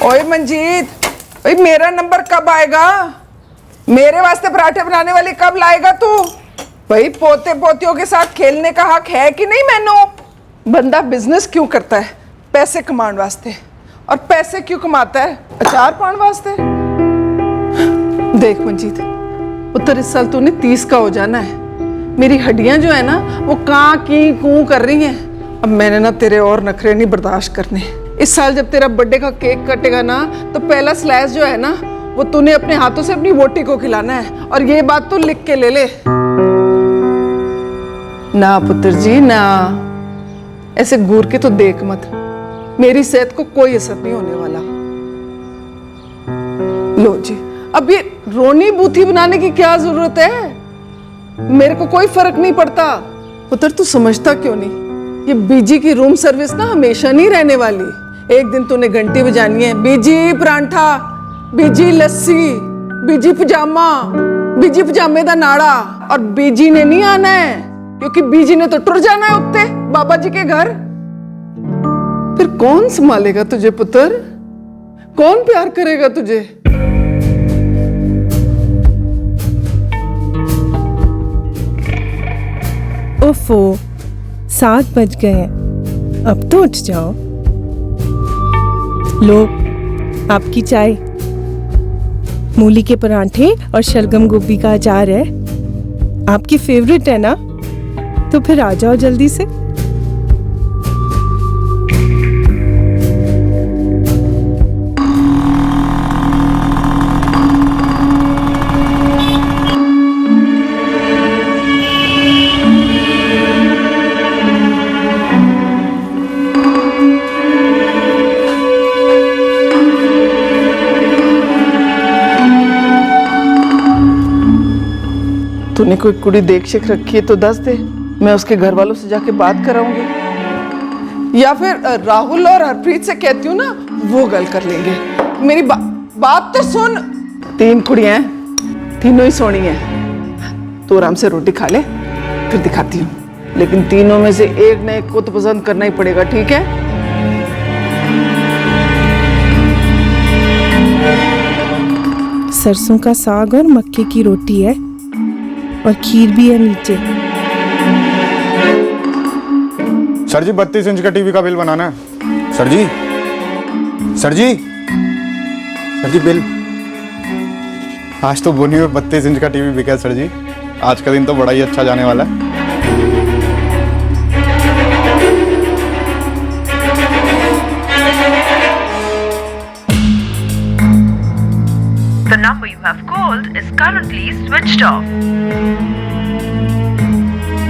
ओए मंजीत, भाई मेरा नंबर कब आएगा? मेरे वास्ते पराठे बनाने वाली कब लाएगा तू? भाई पोते पोतियों के साथ खेलने का हक है कि नहीं मैनू? बंदा बिजनेस क्यों करता है? पैसे कमाने वास्ते। और पैसे क्यों कमाता है? अचार पाने वास्ते। देख मंजीत पुत्र, इस साल तूने 30 का हो जाना है। मेरी हड्डियां जो है ना वो कां की कूं कर रही हैं। अब मैंने ना तेरे और नखरे नहीं बर्दाश्त करने। इस साल जब तेरा बर्थडे का केक कटेगा ना तो पहला स्लाइस जो है ना वो तूने अपने हाथों से अपनी वोटी को खिलाना है। और ये बात तू लिख के ले ले। ना पुत्र जी ना, ऐसे घूर के तो देख मत, मेरी सेहत को कोई असर नहीं होने वाला। लो जी, अब ये रोनी बूथी बनाने की क्या जरूरत है? मेरे को कोई फर्क नहीं पड़ता। पुत्र तू समझता क्यों नहीं? ये बीजी की रूम सर्विस ना हमेशा नहीं रहने वाली। एक दिन तूने घंटी बजानी है, बीजी परांठा, बीजी लस्सी, बीजी पजामा, बीजी पजामे दा नाड़ा। और बीजी ने नहीं आना है क्योंकि बीजी ने तो टुर जाना है उत्ते बाबा जी के घर। फिर कौन संभालेगा तुझे पुत्र? कौन प्यार करेगा तुझे? ओफो, 7 बज गए हैं, अब तो उठ जाओ। लो आपकी चाय। मूली के परांठे और शलगम गोभी का अचार है, आपकी फेवरेट है ना? तो फिर आ जाओ जल्दी से। तूने कोई कुड़ी देख शिख रखी है तो दस दे, मैं उसके घर वालों से जाके बात कराऊंगी। या फिर राहुल और हरप्रीत से कहती हूँ ना, वो गल कर लेंगे। मेरी बात तो सुन। 3 कुड़ियां हैं, तीनों ही सोनी हैं। तू आराम से रोटी खा ले, फिर दिखाती हूँ। लेकिन तीनों में से एक न एक को तो पसंद करना ही पड़ेगा, ठीक है? सरसों का साग और मक्के की रोटी है और खीर भी है नीचे। सर जी 32 इंच का टीवी का बिल बनाना है। सर जी, सर जी, सर जी बिल। आज तो बोनी में 32 इंच का टीवी बिका है सर जी। आज का दिन तो बड़ा ही अच्छा जाने वाला है। The number you have called is currently switched off.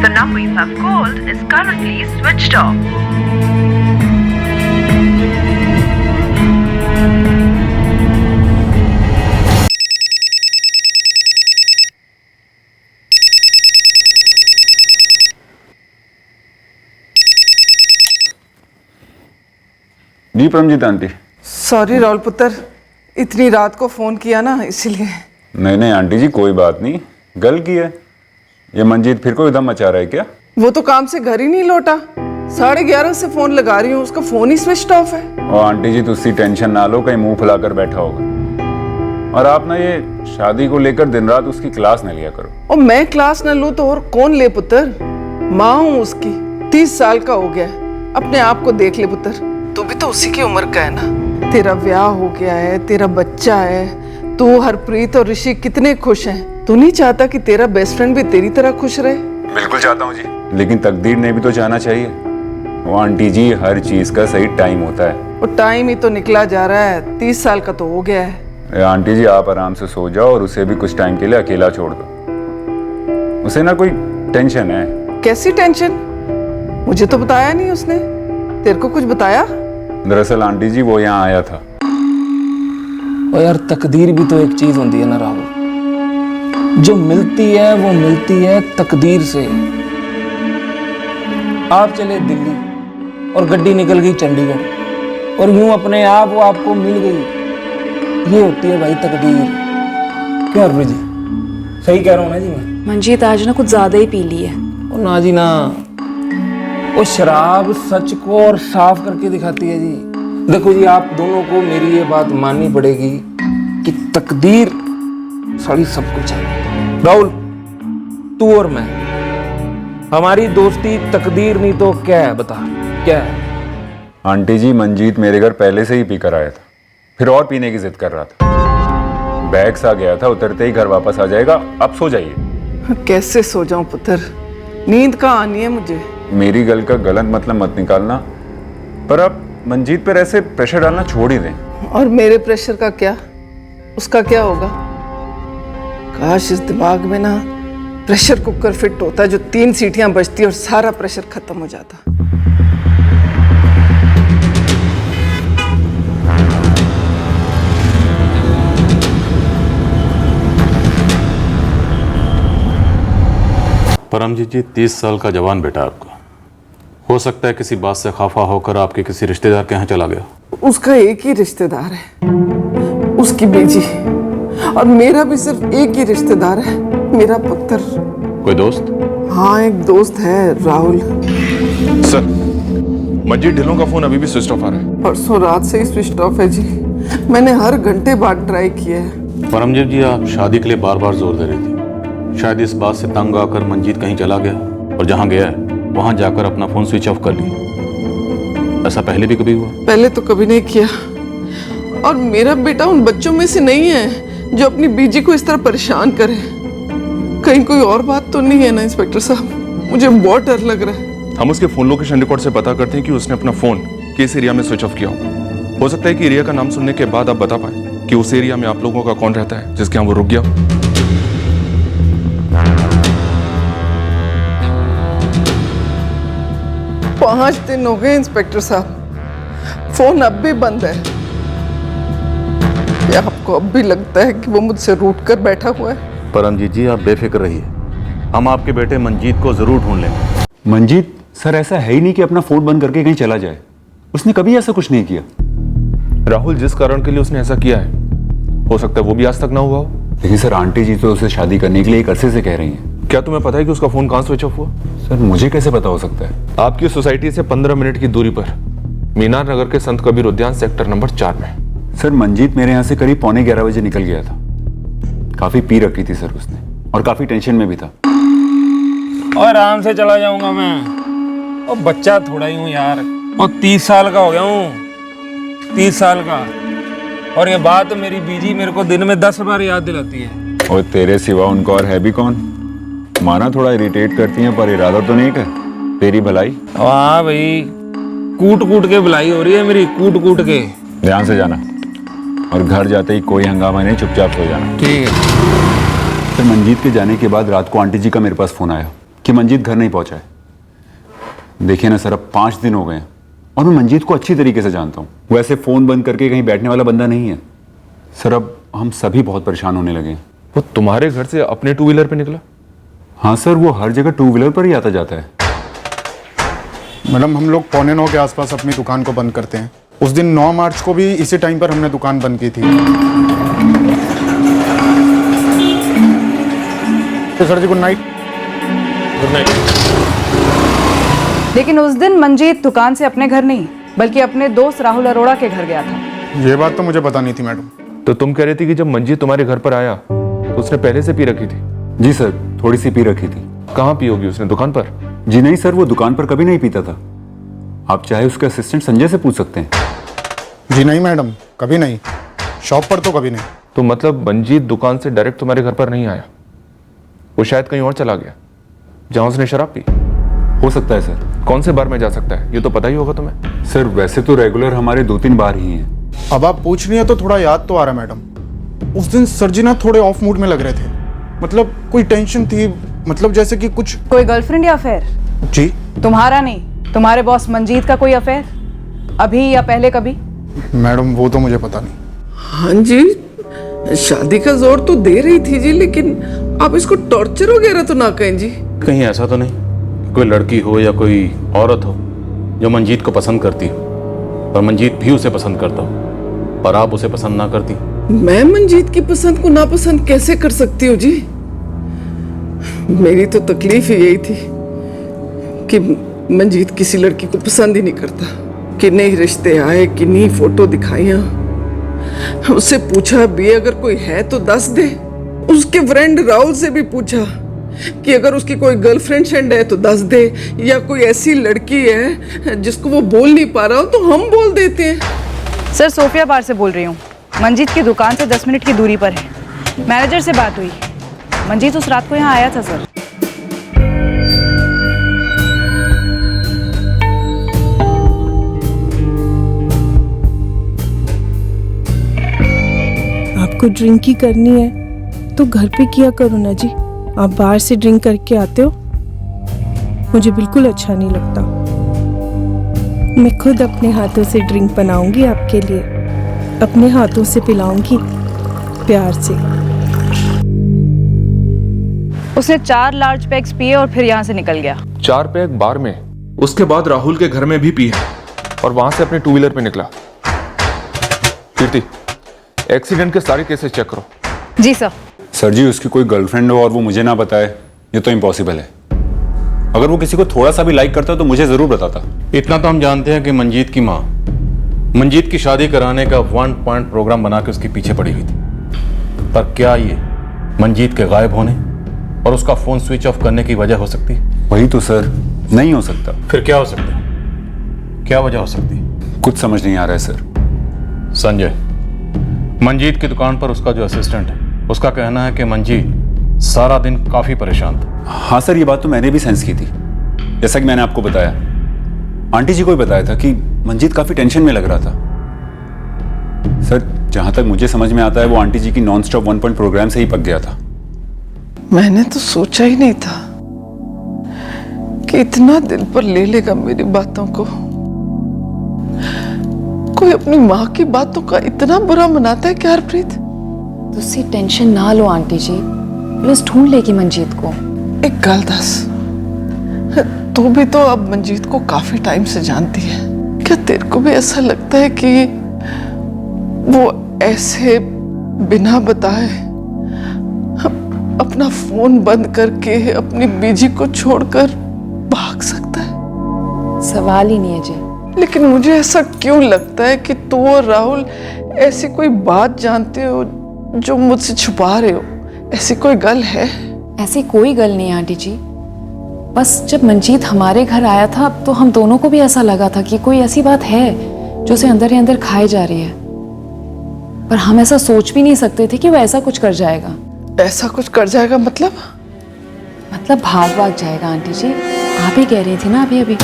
The number you have called is currently switched off. जी परमजीत आंटी। सॉरी राहुल पुत्र, इतनी रात को फोन किया ना इसीलिए। नहीं नहीं आंटी जी कोई बात नहीं, गल की है। ये मंजीत फिर कोई उधम मचा रहा है क्या? वो तो काम से घर ही नहीं लौटा। 11:30 से फोन लगा रही हूँ, उसका फोन ही स्विच ऑफ है। और आंटी जी तुसी टेंशन ना लो, कहीं मुंह फुलाकर बैठा होगा। और आप ना ये शादी को लेकर दिन रात उसकी क्लास न लिया करो। और मैं क्लास न लूँ तो और कौन ले पुत्र? माँ हूँ उसकी, 30 साल का हो गया। अपने आप को देख ले पुत्र, तू भी तो उसी की उम्र का है ना। तेरा ब्याह हो गया है, तेरा बच्चा है। तू, हरप्रीत और ऋषि कितने खुश हैं। तू नहीं चाहता कि तेरा बेस्ट फ्रेंड भी तेरी तरह खुश रहे? बिल्कुल चाहता हूँ जी, लेकिन तकदीर ने भी तो चाहना चाहिए। वो आंटी जी हर चीज का सही टाइम होता है। वो टाइम ही तो निकला जा रहा है, 30 साल का तो हो गया है। आंटी जी आप आराम से सो जाओ और उसे भी कुछ टाइम के लिए अकेला छोड़ दो। उसे ना कोई टेंशन है। कैसी टेंशन? मुझे तो बताया नहीं उसने। तेरे को कुछ बताया? दरअसल आंटी जी वो यहाँ आया था। और यार तकदीर भी तो एक चीज होती है ना राहुल, जो मिलती है वो मिलती है तकदीर से। आप चले दिल्ली और गड्डी निकल गई चंडीगढ़ और यूं अपने आप वो आपको मिल गई। ये होती है भाई तकदीर। क्यों हरप्रीत जी, सही कह रहा हूँ ना जी मैं? मंजीत आज ना कुछ ज्यादा ही पी ली है। ओ ना जी ना, वो शराब सच को और साफ करके दिखाती है जी। देखो जी, आप दोनों को मेरी ये बात माननी पड़ेगी कि तकदीर सारी सब कुछ है। राहुल, तू और मैं, हमारी दोस्ती तकदीर नहीं तो क्या है, बता क्या है? आंटी जी, मंजीत मेरे घर पहले से ही पी कर आया था, फिर और पीने की जिद कर रहा था। बैग सा गया था, उतरते ही घर वापस आ जाएगा। अब सो जाइए। कैसे सो जाऊं पुत्र, नींद कहाँ आनी है मुझे। मेरी गल का गलत मतलब मत निकालना, पर अब मंजीत पर ऐसे प्रेशर डालना छोड़ ही दें। और मेरे प्रेशर का क्या, उसका क्या होगा? काश इस दिमाग में ना प्रेशर कुकर फिट होता जो 3 सीटियां बजती और सारा प्रेशर खत्म हो जाता। परमजीत जी 30 साल का जवान बेटा आपका, हो सकता है किसी बात से खफा होकर आपके किसी रिश्तेदार के यहाँ चला गया। उसका एक ही रिश्तेदार है, उसकी बेटी, और मेरा भी सिर्फ एक ही रिश्तेदार है, मेरा पुत्र। कोई दोस्त? हाँ, एक दोस्त है, राहुल। सर, मंजीत ढिल्लों का फोन अभी भी स्विच ऑफ आ रहा है। परसों रात से ही स्विच ऑफ है जी, मैंने हर घंटे बाद ट्राई किया है। परमजीत जी, आप शादी के लिए बार बार जोर दे रही थी, शायद इस बात से तंग आकर मंजीत कहीं चला गया और जहाँ गया है वहाँ जाकर अपना फोन स्विच ऑफ कर लिया। ऐसा पहले भी कभी हुआ? पहले तो कभी नहीं किया, और मेरा बेटा उन बच्चों में से नहीं है जो अपनी बीजी को इस तरह परेशान करे। कहीं कोई और बात तो नहीं है ना इंस्पेक्टर साहब? मुझे बहुत डर लग रहा है। हम उसके फोन लोकेशन रिकॉर्ड से पता करते हैं कि उसने अपना फोन किस एरिया में स्विच ऑफ किया होगा। हो सकता है कि एरिया का नाम सुनने के बाद आप बता पाए कि उस एरिया में आप लोगों का कौन रहता है जिसके यहाँ वो रुक गया। 5 दिन हो गए इंस्पेक्टर साहब, फोन अब भी बंद है। क्या आपको अब भी लगता है कि वो मुझसे रूठ कर बैठा हुआ है? परमजीत जी, आप बेफिक्र रहिए, हम आपके बेटे मंजीत को जरूर ढूंढ लेंगे। मंजीत सर, ऐसा है ही नहीं कि अपना फोन बंद करके कहीं चला जाए। उसने कभी ऐसा कुछ नहीं किया। राहुल, जिस कारण के लिए उसने ऐसा किया है, हो सकता है वो भी आज तक ना हुआ हो। लेकिन सर, आंटी जी तो उसे शादी करने के लिए एक अरसे से कह रही हैं। क्या तुम्हें पता है कि उसका फोन कहाँ स्विच ऑफ हुआ? सर, मुझे कैसे पता हो सकता है? आपकी सोसाइटी से 15 मिनट की दूरी पर मीनार नगर के संत कबीर उद्यान सेक्टर नंबर 4 में। सर, मंजीत मेरे यहाँ से करीब 11:15 बजे निकल गया था। काफी पी रखी थी सर उसने, और काफी टेंशन में भी था। और आराम से चला जाऊंगा मैं, और बच्चा थोड़ा ही हूँ यार, और 30 साल का हो गया हूँ, 30 साल का। और ये बात मेरी बीजी मेरे को दिन में 10 बार याद दिलाती है। और तेरे सिवा उनका और है भी कौन? माना थोड़ा इरिटेट करती हैं, पर इरादा तो नहीं कर तेरी भलाई। हाँ भाई, कूट कूट के भलाई हो रही है मेरी, कूट कूट के। ध्यान से जाना, और घर जाते ही कोई हंगामा नहीं, चुपचाप सो जाना। ठीक है। फिर मंजीत के जाने के बाद रात को आंटी जी का मेरे पास फोन आया कि मंजीत घर नहीं पहुंचा है। देखिए ना सर, अब 5 दिन हो गए हैं, और मैं मंजीत को अच्छी तरीके से जानता हूँ। वो ऐसे फोन बंद करके कहीं बैठने वाला बंदा नहीं है। सर, अब हम सभी बहुत परेशान होने लगे हैं। वो तुम्हारे घर से अपने 2 व्हीलर पे निकला? हाँ सर, वो हर जगह 2 व्हीलर पर ही आता जाता है। मैडम, हम लोग 8:45 के आसपास अपनी दुकान को बंद करते हैं। उस दिन 9 मार्च को भी इसी टाइम पर हमने दुकान बंद की थी। तो सर जी, गुड नाइट। Good night. लेकिन उस दिन मंजीत दुकान से अपने घर नहीं बल्कि अपने दोस्त राहुल अरोड़ा के घर गया था। ये बात तो मुझे पता नहीं थी मैडम। तो तुम कह रही थी कि जब मंजीत तुम्हारे घर पर आया तो उसने पहले से पी रखी थी? जी सर, थोड़ी सी पी रखी थी। कहाँ पी होगी उसने, दुकान पर? जी नहीं सर, वो दुकान पर कभी नहीं पीता था। आप चाहे उसके असिस्टेंट संजय से पूछ सकते हैं। जी नहीं मैडम, कभी नहीं। शॉप पर तो कभी नहीं। तो मतलब मंजीत दुकान से डायरेक्ट तुम्हारे घर पर नहीं आया, वो शायद कहीं और चला गया जहां उसने शराब पी? हो सकता है सर। कौन से बार में जा सकता है, ये तो पता ही होगा तुम्हें। सर, वैसे तो रेगुलर हमारे 2-3 बार ही हैं। अब आप पूछ रही हैं तो थोड़ा याद तो आ रहा है मैडम। उस दिन सर जी ना थोड़े ऑफ मूड में लग रहे थे। मतलब कोई टेंशन थी, मतलब जैसे कि कुछ। कोई गर्लफ्रेंड या अफेयर? जी तुम्हारा नहीं, तुम्हारे बॉस मंजीत का कोई अफेयर, अभी या पहले कभी? मैडम, वो तो मुझे पता नहीं। हाँ जी, शादी का जोर तो दे रही थी जी, लेकिन आप इसको टॉर्चर वगैरह तो ना कहें जी। कहीं ऐसा तो नहीं कोई लड़की हो या कोई औरत हो जो मंजीत को पसंद करती हो, और मंजीत भी उसे पसंद करता हो, पर आप उसे पसंद ना करती? मैं मंजीत की पसंद को नापसंद कैसे कर सकती हूँ जी? मेरी तो तकलीफ ही यही थी कि मंजीत किसी लड़की को पसंद ही नहीं करता। किन्ने रिश्ते आए, किन्नी फोटो दिखाइया। उससे पूछा भी अगर कोई है तो दस दे। उसके फ्रेंड राहुल से भी पूछा कि अगर उसकी कोई गर्लफ्रेंड है तो दस दे, या कोई ऐसी लड़की है जिसको वो बोल नहीं पा रहा हो तो हम बोल देते हैं। सर सोफिया बार से बोल रही हूँ। मंजीत की दुकान से 10 मिनट की दूरी पर है। मैनेजर से बात हुई। मंजीत उस रात को यहाँ आया था सर। आपको ड्रिंक ही करनी है तो घर पे किया करो ना जी। आप बाहर से ड्रिंक करके आते हो, मुझे बिल्कुल अच्छा नहीं लगता। मैं खुद अपने हाथों से ड्रिंक बनाऊंगी आपके लिए, अपने हाथों से पिलाऊंगी प्यार से। उसने 4 लार्ज पैक्स पिए और फिर यहाँ से निकल गया। 4 पैक बार में, उसके बाद राहुल के घर में भी पी है और वहां से अपने 2 व्हीलर पे निकला। कीर्ति, एक्सीडेंट के सारे केसेस चेक करो। जी सर। सर जी, उसकी कोई गर्लफ्रेंड हो और वो मुझे ना बताए, ये तो इम्पॉसिबल है। अगर वो किसी को थोड़ा सा भी लाइक करता तो मुझे जरूर बताता। इतना तो हम जानते हैं कि मंजीत की माँ मंजीत की शादी कराने का 1 पॉइंट प्रोग्राम बना के उसके पीछे पड़ी हुई थी। पर क्या ये मंजीत के गायब होने और उसका फोन स्विच ऑफ करने की वजह हो सकती है? वही तो सर, नहीं हो सकता। फिर क्या हो सकता है? क्या वजह हो सकती है? कुछ समझ नहीं आ रहा है सर। संजय, मंजीत की दुकान पर उसका जो असिस्टेंट है, उसका कहना है कि मंजीत सारा दिन काफी परेशान था। हाँ सर, ये बात तो मैंने भी सेंस की थी। जैसा कि मैंने आपको बताया, आंटी जी को ही बताया था कि मंजीत काफी टेंशन में लग रहा था। सर, जहां तक मुझे समझ में आता है वो आंटी जी की नॉन स्टॉप 1 पॉइंट प्रोग्राम से ही पक गया था। मैंने तो सोचा ही नहीं था कि इतना दिल पर ले लेगा मेरी बातों को। कोई अपनी माँ की बातों का इतना बुरा मनाता है क्या हरप्रीत? तुसी टेंशन ना लो आंटी जी, पुलिस ढूंढ लेगी मंजीत को। एक गल दस, तू भी तो अब मंजीत को काफी टाइम से जानती है। क्या तेरे को भी ऐसा लगता है कि वो ऐसे बिना बताए अपना फोन बंद करके अपनी बीजी को छोड़कर भाग सकता है? सवाल ही नहीं है जी। लेकिन मुझे ऐसा क्यों लगता है कि तू और राहुल ऐसी कोई बात जानते हो जो मुझसे छुपा रहे हो? ऐसी कोई गल है? ऐसी कोई गल नहीं आंटी जी। बस जब मंजीत हमारे घर आया था तो हम दोनों को भी ऐसा लगा था कि कोई ऐसी बात है जो उसे अंदर ही अंदर खाई जा रही है। पर हम ऐसा सोच भी नहीं सकते थे कि वो ऐसा कुछ कर जाएगा। ऐसा कुछ कर जाएगा मतलब? मतलब भाग जाएगा आंटी जी। आप ही कह रही थी ना अभी अभी।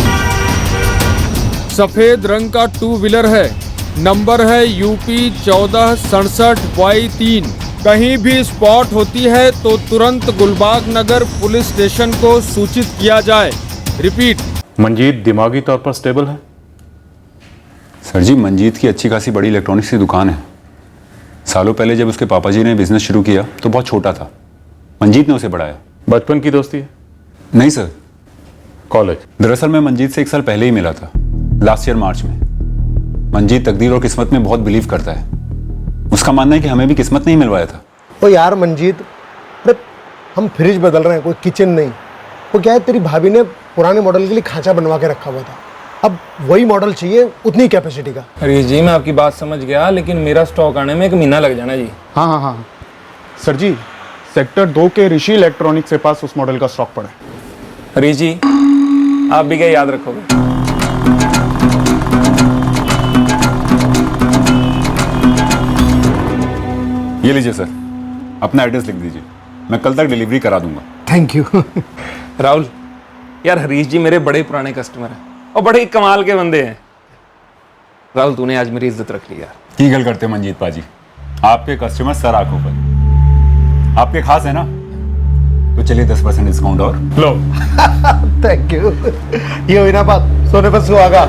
सफेद रंग का 2 व्हीलर है, नंबर है UP 1467Y3। कहीं भी स्पॉट होती है तो तुरंत गुलबाग नगर पुलिस स्टेशन को सूचित किया जाए। रिपीट। मंजीत दिमागी तौर पर स्टेबल है? सर जी, मंजीत की अच्छी खासी बड़ी इलेक्ट्रॉनिक्स की दुकान है। सालों पहले जब उसके पापा जी ने बिजनेस शुरू किया तो बहुत छोटा था। मंजीत ने उसे बढ़ाया। बचपन की दोस्ती है? नहीं सर, कॉलेज। दरअसल मैं मंजीत से 1 साल पहले ही मिला था, लास्ट ईयर मार्च में। मंजीत तकदीर और किस्मत में बहुत बिलीव करता है। उसका मानना है कि हमें भी किस्मत नहीं मिलवाया था। ओ यार मंजीत, अरे हम फ्रिज बदल रहे हैं, कोई किचन नहीं। वो क्या है, तेरी भाभी ने पुराने मॉडल के लिए खांचा बनवा के रखा हुआ था, अब वही मॉडल चाहिए उतनी कैपेसिटी का। अरे जी, मैं आपकी बात समझ गया, लेकिन मेरा स्टॉक आने में 1 महीना लग जाना जी। हाँ हाँ हाँ सर जी, सेक्टर 2 के ऋषि इलेक्ट्रॉनिक्स के पास उस मॉडल का स्टॉक पड़ा है। अरे जी, आप भी क्या याद रखोगे? ये लीजिए सर, अपना एड्रेस लिख दीजिए, मैं कल तक डिलीवरी करा दूंगा। Thank you. राहुल, यार हरीश जी मेरे बड़े पुराने कस्टमर हैं और बड़े ही कमाल के बंदे हैं। राहुल, तूने आज मेरी इज्जत रख ली यार। की गल करते हैं मंजीत पाजी, आपके कस्टमर सर आंखों पर। आपके खास है ना, तो चलिए 10% डिस्काउंट और लो। Thank you. ये हुई ना बात, सोने पर सुहागा।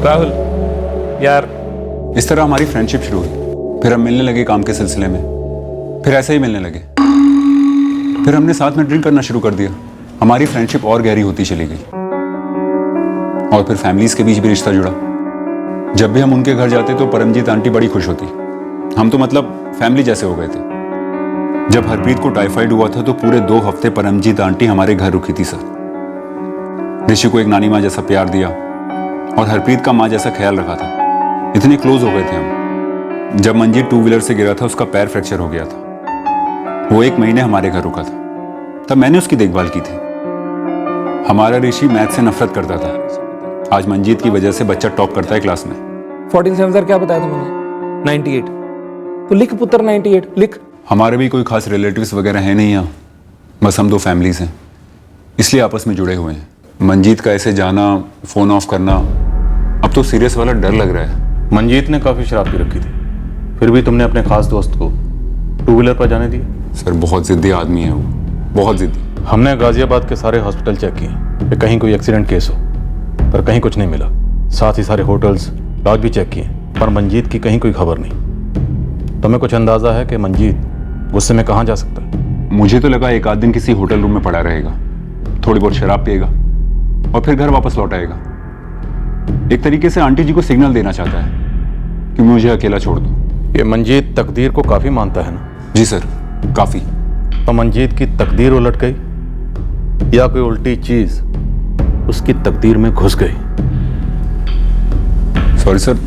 राहुल यार, इस तरह हमारी फ्रेंडशिप शुरू हुई। फिर हम मिलने लगे काम के सिलसिले में, फिर ऐसे ही मिलने लगे। फिर हमने साथ में ड्रिंक करना शुरू कर दिया। हमारी फ्रेंडशिप और गहरी होती चली गई और फिर फैमिलीज के बीच भी रिश्ता जुड़ा। जब भी हम उनके घर जाते तो परमजीत आंटी बड़ी खुश होती। हम तो मतलब फैमिली जैसे हो गए थे। जब हरप्रीत को टाइफाइड हुआ था तो पूरे 2 हफ्ते परमजीत आंटी हमारे घर रुकी थी सर। ऋषि को एक नानी माँ जैसा प्यार दिया और हरप्रीत का माँ जैसा ख्याल रखा था। इतने क्लोज हो गए थे हम। जब मंजीत 2 व्हीलर से गिरा था उसका पैर फ्रैक्चर हो गया था। वो 1 महीने हमारे घर रुका था, तब मैंने उसकी देखभाल की थी। हमारा ऋषि मैथ से नफरत करता था। आज मंजीत की वजह से बच्चा टॉप करता है क्लास में। 47 सर क्या बताया था मैंने? 98। तो लिख पुत्र 98 लिख। हमारे भी कोई खास रिलेटिव्स वगैरह हैं नहीं यहाँ, बस हम 2 फैमिलीज हैं, इसलिए आपस में जुड़े हुए हैं। मंजीत का ऐसे जाना, फोन ऑफ करना, अब तो सीरियस वाला डर लग रहा है। मंजीत ने काफी शराब पी रखी थी, फिर भी तुमने अपने खास दोस्त को 2 व्हीलर पर जाने दिया? सर बहुत जिद्दी आदमी है वो, बहुत जिद्दी। हमने गाजियाबाद के सारे हॉस्पिटल चेक किए कि कहीं कोई एक्सीडेंट केस हो, पर कहीं कुछ नहीं मिला। साथ ही सारे होटल्स, लॉज भी चेक किए, पर मंजीत की कहीं कोई खबर नहीं। तुम्हें कुछ अंदाजा है कि मंजीत गुस्से में कहाँ जा सकता है? मुझे तो लगा 1 आध दिन किसी होटल रूम में पड़ा रहेगा, थोड़ी बहुत शराब पिएगा और फिर घर वापस लौट आएगा। एक तरीके से आंटी जी को सिग्नल देना चाहता है कि मुझे अकेला छोड़ दो। ये मंजीत तकदीर को काफी मानता है ना? जी सर, काफी। तो मंजीत की तकदीर उलट गई या कोई उल्टी चीज उसकी तकदीर में घुस गई? सॉरी सर,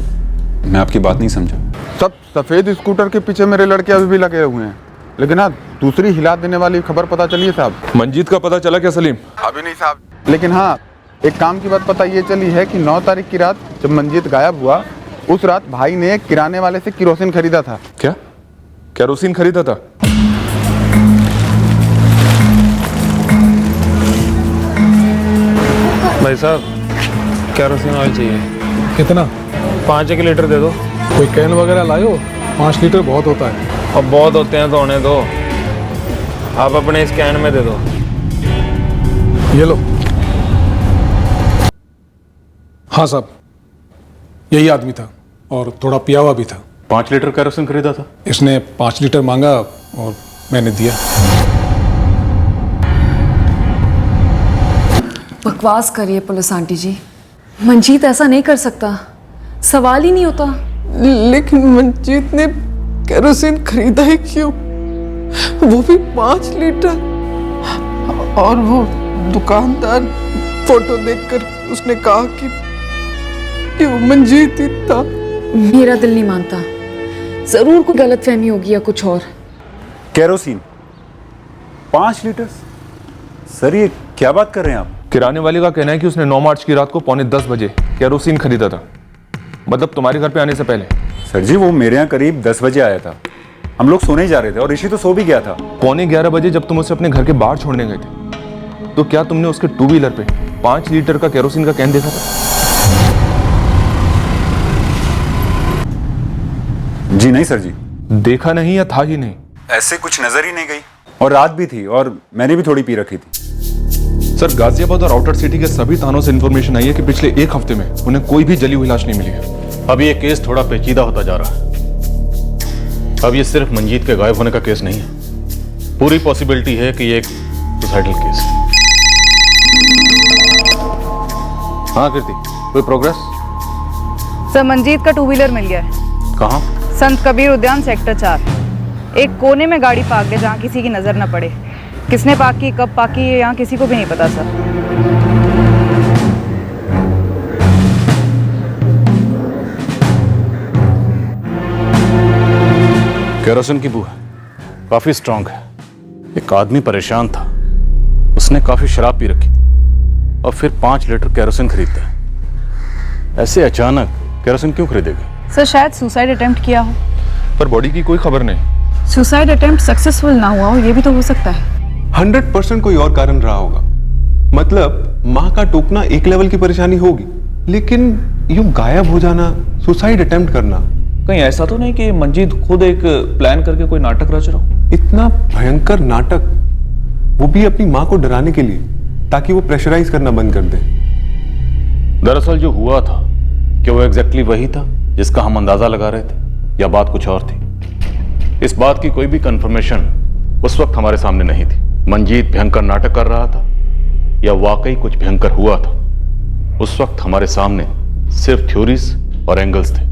मैं आपकी बात नहीं समझा। सब सफेद स्कूटर के पीछे मेरे लड़के अभी भी लगे हुए हैं, लेकिन हाँ दूसरी हिला देने वाली खबर पता चली है साहब। मंजीत का पता चला क्या सलीम? अभी नहीं साहब, लेकिन हाँ एक काम की बात पता ये चली है कि 9 तारीख की रात जब मंजीत गायब हुआ, उस रात भाई ने किराने वाले से केरोसिन खरीदा था। क्या केरोसिन खरीदा था? भाई साहब केरोसिन ऑयल चाहिए। कितना? 5 लीटर दे दो। कोई कैन वगैरह लायो? 5 लीटर बहुत होता है। अब बहुत होते हैं तो होने दो, आप अपने इस कैन में दे दो। ये लो। हाँ साहब, यही आदमी था और थोड़ा पिया हुआ भी था। 5 लीटर केरोसिन खरीदा था? इसने 5 लीटर मांगा और मैंने दिया। बकवास करिए पुलिस आंटी जी, मंजीत ऐसा नहीं कर सकता, सवाल ही नहीं होता। लेकिन मंजीत ने केरोसिन खरीदा ही क्यों, वो भी 5 लीटर? और वो दुकानदार फोटो देखकर उसने कहा कि वो मंजीत ही था। मेरा दिल नहीं मानता, जरूर कोई गलतफहमी होगी या कुछ और। Kerosene 5 litre? सर ये क्या बात कर रहे हैं आप? किराने वाले का कहना है कि उसने 9 मार्च की रात को 9:45 बजे केरोसिन खरीदा था, मतलब तुम्हारे घर पे आने से पहले। सर जी वो मेरे यहाँ करीब 10 बजे आया था, हम लोग सोने ही जा रहे थे और ऋषि तो सो भी गया था। 11:45 बजे जब तुम उसे अपने घर के बाहर छोड़ने गए थे, तो क्या तुमने उसके 2 व्हीलर पे 5 लीटर का केरोसिन का कैन देखा था? जी नहीं सर जी। देखा नहीं या था ही नहीं? ऐसे कुछ नजर ही नहीं गई, और रात भी थी और मैंने भी थोड़ी पी रखी थी। सर गाजियाबाद और आउटर सिटी के सभी थानों से इंफॉर्मेशन आई है कि पिछले 1 हफ्ते में उन्हें कोई भी जली हुई लाश नहीं मिली है। अब ये केस थोड़ा पेचीदा होता जा रहा है। अब ये सिर्फ मंजीत के गायब होने का केस नहीं है, पूरी पॉसिबिलिटी है कि ये एक सुसाइडल केस है। हाँ कीर्ति, कोई प्रोग्रेस? सर मंजीत का 2 व्हीलर मिल गया है। कहाँ? संत कबीर उद्यान सेक्टर 4, एक कोने में गाड़ी पार्क है जहाँ किसी की नजर न पड़े। किसने पार्क की, कब पार्क की, यहाँ किसी को भी नहीं पता सर। केरोसिन की बू है, काफी स्ट्रांग है। एक आदमी परेशान था, उसने काफी शराब पी रखी थी और फिर 5 लीटर केरोसिन खरीदता है। ऐसे अचानक केरोसिन क्यों खरीदेगा? सर शायद सुसाइड अटेम्प्ट किया हो। पर बॉडी की कोई खबर नहीं। सुसाइड अटेम्प्ट सक्सेसफुल ना हुआ हो, ये भी तो हो सकता है। 100% कोई और कारण रहा होगा। मतलब माँ का टोकना एक लेवल की परेशानी होगी, लेकिन यूं गायब हो जाना, सुसाइड अटेम्प्ट करना, कहीं ऐसा तो नहीं कि मंजीत खुद एक प्लान करके कोई नाटक रच रहा हो? इतना भयंकर नाटक, वो भी अपनी माँ को डराने के लिए, ताकि वो प्रेशराइज करना बंद कर दे। दरअसल जो हुआ था कि वो एग्जैक्टली वही था जिसका हम अंदाजा लगा रहे थे, या बात कुछ और थी? इस बात की कोई भी कंफर्मेशन उस वक्त हमारे सामने नहीं थी। मंजीत भयंकर नाटक कर रहा था या वाकई कुछ भयंकर हुआ था, उस वक्त हमारे सामने सिर्फ थ्योरीज और एंगल्स थे।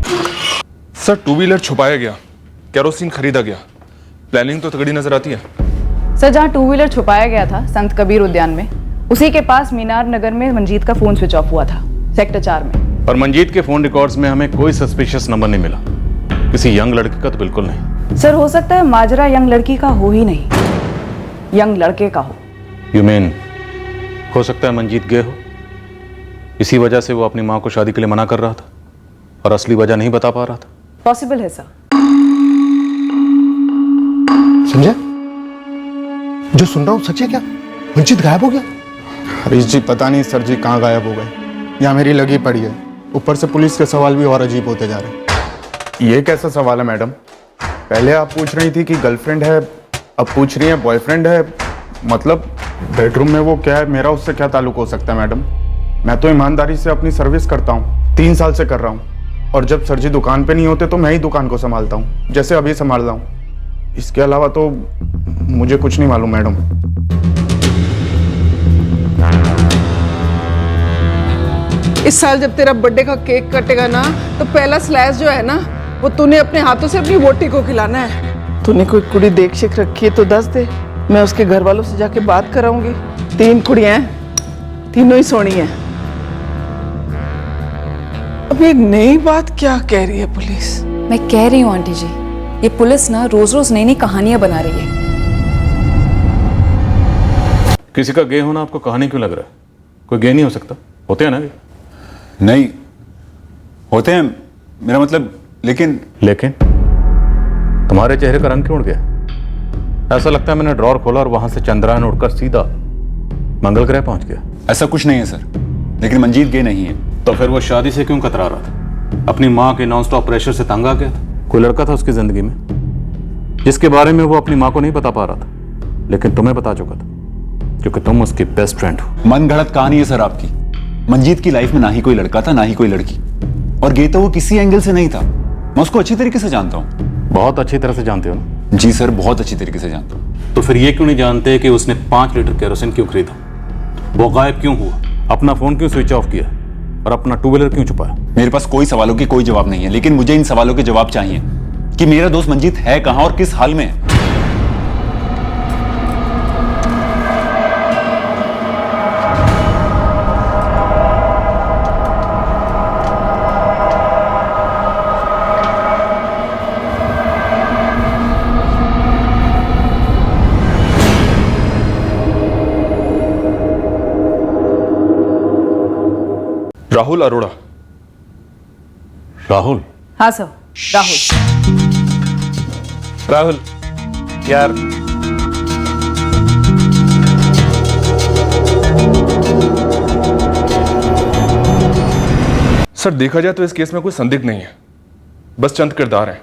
सर 2 व्हीलर छुपाया गया, केरोसिन खरीदा गया, प्लानिंग तो तगड़ी नजर आती है। सर जहाँ 2 व्हीलर छुपाया गया था संत कबीर उद्यान में, उसी के पास मीनार नगर में मंजीत का फोन स्विच ऑफ हुआ था, सेक्टर 4 में। और मंजीत के फोन रिकॉर्ड्स में हमें कोई सस्पिशियस नंबर नहीं मिला। किसी यंग लड़के का तो बिल्कुल नहीं। सर हो सकता है माजरा यंग लड़की का हो ही नहीं, यंग लड़के का हो। यू मीन हो सकता है मंजीत गे हो, इसी वजह से वो अपनी माँ को शादी के लिए मना कर रहा था और असली वजह नहीं बता पा रहा था। पॉसिबल है सर। संजय, जो सुन रहा हूँ सच है क्या? मंजीत गायब हो गया? हरीश जी पता नहीं सर जी कहाँ गायब हो गए, यहाँ मेरी लगी पड़ी है। ऊपर से पुलिस के सवाल भी और अजीब होते जा रहे हैं। ये कैसा सवाल है मैडम? पहले आप पूछ रही थी कि गर्लफ्रेंड है, अब पूछ रही है बॉयफ्रेंड है। मतलब बेडरूम में वो क्या है, मेरा उससे क्या ताल्लुक हो सकता है मैडम? मैं तो ईमानदारी से अपनी सर्विस करता हूँ, 3 साल से कर रहा हूँ। और जब सर जी दुकान पे नहीं होते तो मैं ही दुकान को संभालता हूँ, जैसे अभी संभाल रहा हूँ। इसके अलावा तो मुझे कुछ नहीं मालूम मैडम। इस साल जब तेरा बर्थडे का केक कटेगा ना, तो पहला स्लाइस जो है ना, वो तूने अपने हाथों से अपनी वोटी को खिलाना है। तूने कोई कुड़ी देख शिख रखी है तो दस दे, मैं उसके घर वालों से जाके बात कराऊंगी। 3 कुड़ियां हैं, तीनों ही सोनी हैं। अब ये नई बात क्या कह रही है पुलिस? मैं कह रही हूँ आंटी जी, ये पुलिस ना रोज रोज नई नई कहानियां बना रही है। किसी का गे होना आपको कहानी क्यों लग रहा है? कोई गे नहीं हो सकता, होते हैं ना गे? नहीं होते हैं, मेरा मतलब। लेकिन तुम्हारे चेहरे का रंग क्यों उड़ गया? ऐसा लगता है मैंने ड्रॉर खोला और वहां से चंद्रयान उड़कर सीधा मंगल ग्रह पहुंच गया। ऐसा कुछ नहीं है सर, लेकिन मंजीत गे नहीं है। तो फिर वो शादी से क्यों कतरा रहा था? अपनी माँ के नॉन स्टॉप प्रेशर से तंग आ गया था? कोई लड़का था उसकी जिंदगी में जिसके बारे में वो अपनी माँ को नहीं बता पा रहा था, लेकिन तुम्हें बता चुका था क्योंकि तुम उसकी बेस्ट फ्रेंड हो। मन गढ़ंत कहानी है सर आपकी। मंजीत की लाइफ में ना ही कोई लड़का था ना ही कोई लड़की, और गे तो वो किसी एंगल से नहीं था। मैं उसको अच्छी तरीके से जानता हूँ। बहुत अच्छी तरह से जानते हो ना? जी सर, बहुत अच्छी तरीके से जानता हूँ। तो फिर ये क्यों नहीं जानते कि उसने 5 लीटर केरोसिन क्यों खरीदा? वो गायब क्यों हुआ? अपना फोन क्यों स्विच ऑफ किया और अपना 2 व्हीलर क्यों छुपाया? मेरे पास कोई सवालों के कोई जवाब नहीं है, लेकिन मुझे इन सवालों के जवाब चाहिए कि मेरा दोस्त मंजीत है कहां और किस हाल में है। राहुल अरोड़ा। राहुल? हाँ सर, राहुल यार, सर देखा जाए तो इस केस में कोई संदिग्ध नहीं है, बस चंद किरदार हैं।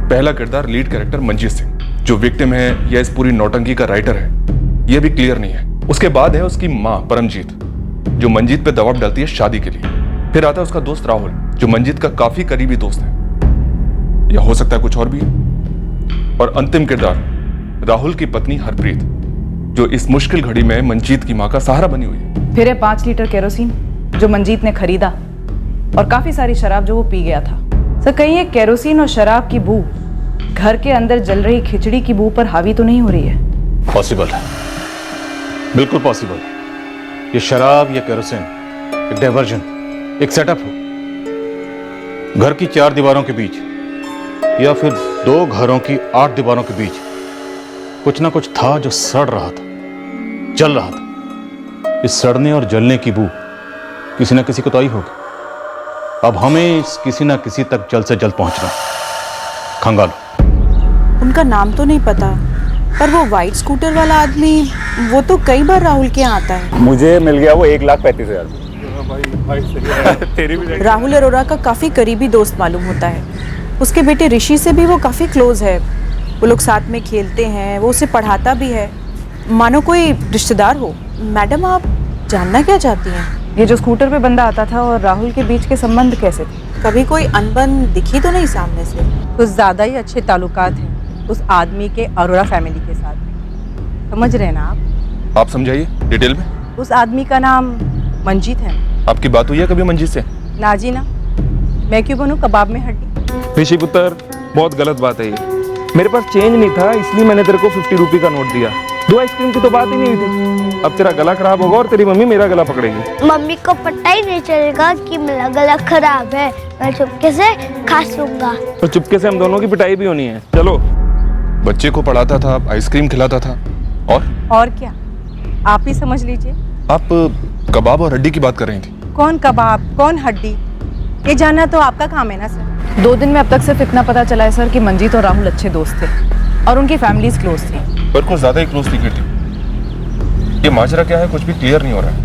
पहला किरदार लीड कैरेक्टर मंजीत सिंह, जो विक्टिम है या इस पूरी नौटंकी का राइटर है, यह भी क्लियर नहीं है। उसके बाद है उसकी मां परमजीत, जो मंजीत पे दबाव डालती है शादी के लिए। फिर आता है उसका दोस्त राहुल, जो मंजीत का काफी करीबी दोस्त है, या हो सकता है कुछ और भी है। और अंतिम किरदार राहुल की पत्नी हरप्रीत, जो इस मुश्किल घड़ी में मंजीत की मां का सहारा बनी हुई है। फिर है 5 लीटर केरोसिन जो मंजीत ने खरीदा और काफी सारी शराब जो वो पी गया था। सर कहीं ये केरोसिन और शराब की बू घर के अंदर जल रही खिचड़ी की बू पर हावी तो नहीं हो रही है? पॉसिबल है, बिल्कुल पॉसिबल। ये शराब या केरोसिन एक डाइवर्जन, एक सेटअप हो घर की 4 दीवारों के बीच, या फिर 2 घरों की 8 दीवारों के बीच कुछ ना कुछ था जो सड़ रहा था, जल रहा था। इस सड़ने और जलने की बू किसी ना किसी को तो आई होगी। अब हमें इस किसी ना किसी तक जल्द से जल्द पहुंचना। खंगालो। उनका नाम तो नहीं पता, पर वो वाइट स्कूटर वाला आदमी, वो तो कई बार राहुल के यहाँ आता है। मुझे मिल गया वो 1,35,000। राहुल अरोड़ा का काफी करीबी दोस्त मालूम होता है। उसके बेटे ऋषि से भी वो काफी क्लोज है। वो लोग साथ में खेलते हैं, वो उसे पढ़ाता भी है, मानो कोई रिश्तेदार हो। मैडम आप जानना क्या चाहती हैं? ये जो स्कूटर पे बंदा आता था और राहुल के बीच के संबंध कैसे थे? कभी कोई अनबन दिखी तो नहीं सामने से? कुछ ज़्यादा ही अच्छे ताल्लुकात हैं उस आदमी के अरोड़ा फैमिली के साथ, समझ रहे हैं ना आप समझाइए डिटेल में। उस आदमी का नाम मंजीत है। आपकी बात हुई है कभी मंजीत से? नाजी ना, मैं क्यों बनूं कबाब में हड्डी? ऋषि पुत्र, बहुत गलत बात है ये। मेरे पास चेंज नहीं था, इसलिए मैंने तेरे को 50 रुपये का नोट दिया। दो आइसक्रीम की तो बात ही नहीं हुई थी। अब तेरा गला खराब होगा और तेरी मम्मी मेरा गला पकड़ेगी। मम्मी को पता ही नहीं चलेगा कि मेरा गला खराब है। मैं चुपके से खा लूंगा। तो चुपके से हम दोनों की पिटाई भी होनी है। चलो। बच्चे को पढ़ाता था, आइसक्रीम खिलाता था, और क्या, आप ही समझ लीजिए। आप कबाब और हड्डी की बात कर रही थी। कौन कबाब, कौन हड्डी, ये जानना तो आपका काम है ना सर। 2 दिन में अब तक सिर्फ इतना पता चला है सर कि मंजीत और राहुल अच्छे दोस्त थे और उनकी फैमिलीज क्लोज थी। पर कुछ ज्यादा ही क्लोज थी। ये माजरा क्या है, कुछ भी क्लियर नहीं हो रहा है।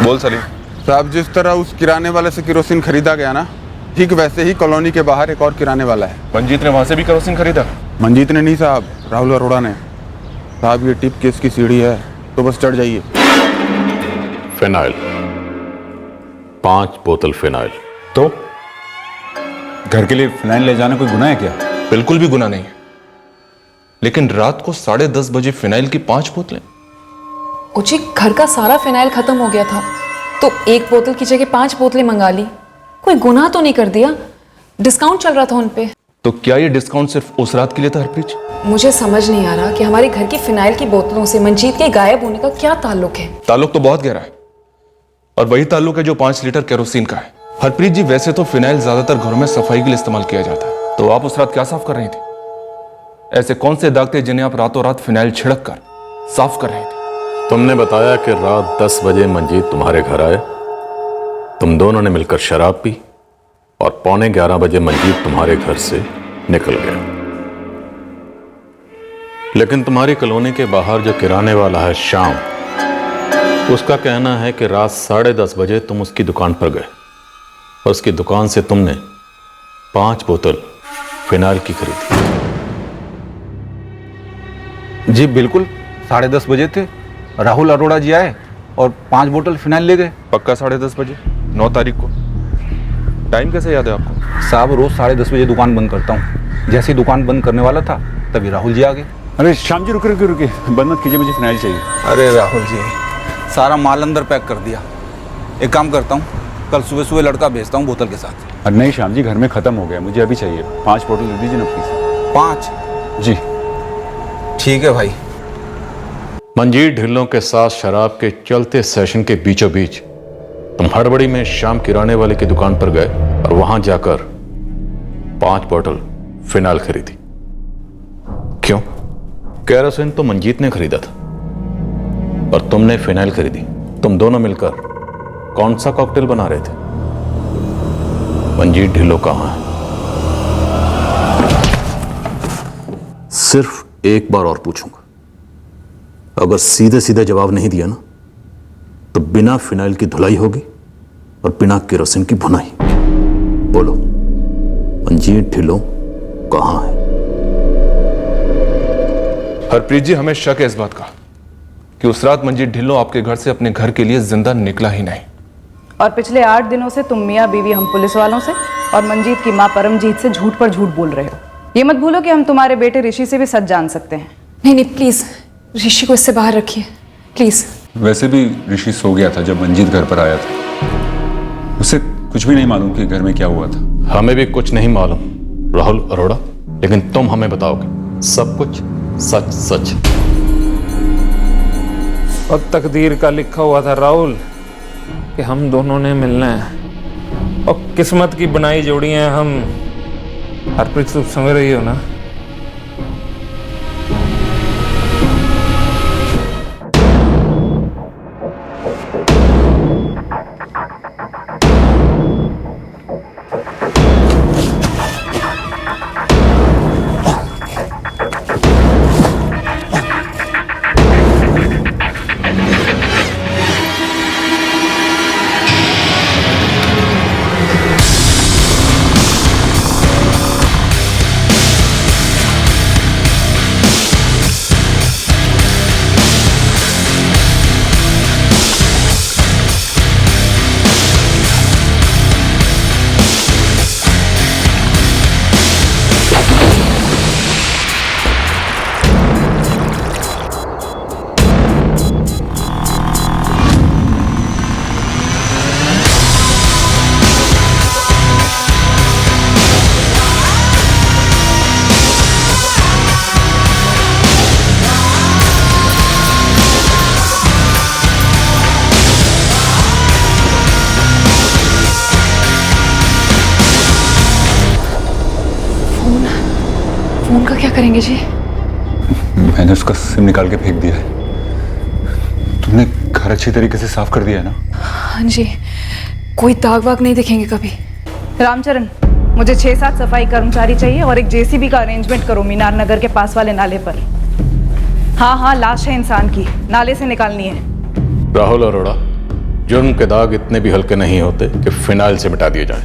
बोल सलीम। साहब, जिस तरह उस किराने वाले से केरोसिन खरीदा गया ना, ठीक वैसे ही कॉलोनी के बाहर एक और किराने वाला है। मंजीत ने वहां से भी केरोसिन खरीदा? मंजीत ने नहीं साहब, राहुल अरोड़ा ने। साहब, ये टिप केस की सीढ़ी है, तो बस चढ़ जाइए। फिनाइल, 5 बोतल फिनाइल। तो घर के लिए फिनाइल ले जाना कोई गुनाह है क्या? बिल्कुल भी गुनाह नहीं है, लेकिन रात को 10:30 बजे फिनाइल की 5 बोतलें। उची, घर का सारा फिनाइल खत्म हो गया था तो 1 बोतल की जगह 5 बोतलें मंगा ली। कोई गुनाह तो नहीं कर दिया? डिस्काउंट चल रहा था उन पे। तो क्या ये डिस्काउंट सिर्फ उस रात के लिए था हरप्रीत? मुझे समझ नहीं आ रहा कि हमारे घर की फिनाइल की बोतलों से मंजीत के गायब होने का क्या ताल्लुक है। ताल्लुक तो बहुत गहरा है, और वही ताल्लुक है जो 5 लीटर केरोसिन का है। हरप्रीत जी, वैसे तो फिनाइल ज्यादातर घरों में सफाई के लिए इस्तेमाल किया जाता है, तो आप उस रात क्या साफ कर रही थी? ऐसे कौन से दाग थे जिन्हें आप रातों रात फिनाइल छिड़क कर साफ कर रही थी? तुमने बताया कि रात 10 बजे मंजीत तुम्हारे घर आए, तुम दोनों ने मिलकर शराब पी और 11:15 बजे मंजीत तुम्हारे घर से निकल गया। लेकिन तुम्हारी कॉलोनी के बाहर जो किराने वाला है श्याम, उसका कहना है कि रात 10:30 बजे तुम उसकी दुकान पर गए और उसकी दुकान से तुमने 5 बोतल फिनाइल की खरीदी। जी बिल्कुल, 10:30 बजे थे। राहुल अरोड़ा जी आए और 5 बोतल फिनाइल ले गए। पक्का 10:30 बजे, 9 तारीख को? टाइम कैसे याद है आपको? साहब, रोज 10:30 बजे दुकान बंद करता हूँ। जैसे ही दुकान बंद करने वाला था तभी राहुल जी आ गए। अरे श्याम जी, रुके रुके रुके, बंद मत कीजिए, मुझे फिनाइल चाहिए। अरे राहुल जी, सारा माल अंदर पैक कर दिया। एक काम करता हूँ, कल सुबह सुबह लड़का भेजता हूँ बोतल के साथ। अरे नहीं श्याम जी, घर में खत्म हो गया, मुझे अभी चाहिए। 5 बोतल दे दीजिए ना प्लीज। 5? जी ठीक है भाई। मंजीत ढिल्लों के साथ शराब के चलते सेशन के बीचों बीच तुम हड़बड़ी में शाम किराने वाले की दुकान पर गए और वहां जाकर 5 बोतल फिनाइल खरीदी। क्यों? केरोसिन तो मंजीत ने खरीदा था और तुमने फिनाइल खरीदी। तुम दोनों मिलकर कौन सा कॉकटेल बना रहे थे? मंजीत ढिल्लों कहां है? सिर्फ एक बार और पूछूंगा, अगर सीधे सीधे जवाब नहीं दिया ना तो बिना फिनाइल की धुलाई होगी और बिना केरोसिन की भुनाई। बोलो, मंजीत ढिल्लों कहां है? हरप्रीत जी, हमें शक है इस बात का कि उस रात मंजीत ढिल्लों आपके घर से अपने घर के लिए जिंदा निकला ही नहीं। और पिछले 8 दिनों से तुम मियाँ बीवी हम पुलिस वालों से और मंजीत की माँ परमजीत से झूठ पर झूठ बोल रहे हो। ये मत भूलो कि हम तुम्हारे बेटे ऋषि से भी सच जान सकते हैं। नहीं नहीं, प्लीज ऋषि को इससे बाहर रखिए प्लीज। वैसे भी ऋषि सो गया था जब मंजीत घर पर आया था। उसे कुछ भी नहीं मालूम कि घर में क्या हुआ था। हमें भी कुछ नहीं मालूम राहुल अरोड़ा, लेकिन तुम हमें बताओगे सब कुछ सच सच। और तकदीर का लिखा हुआ था राहुल कि हम दोनों ने मिलना है, और किस्मत की बनाई जोड़ी हैं हम। हरप्रीत, तुम समझ रही हो ना? फोन का क्या करेंगे जी? मैंने उसका सिम निकाल के फेंक दिया है। तुमने घर अच्छी तरीके से साफ कर दिया है ना? हाँ जी, कोई दाग वाग नहीं दिखेंगे कभी। रामचरण, मुझे 6-7 सफाई कर्मचारी चाहिए और एक जेसीबी का अरेंजमेंट करो मीनार नगर के पास वाले नाले पर। हाँ, लाश है इंसान की, नाले से निकालनी है। राहुल अरोड़ा, जुर्म के दाग इतने भी हल्के नहीं होते कि फिनाइल से मिटा दिए जाए।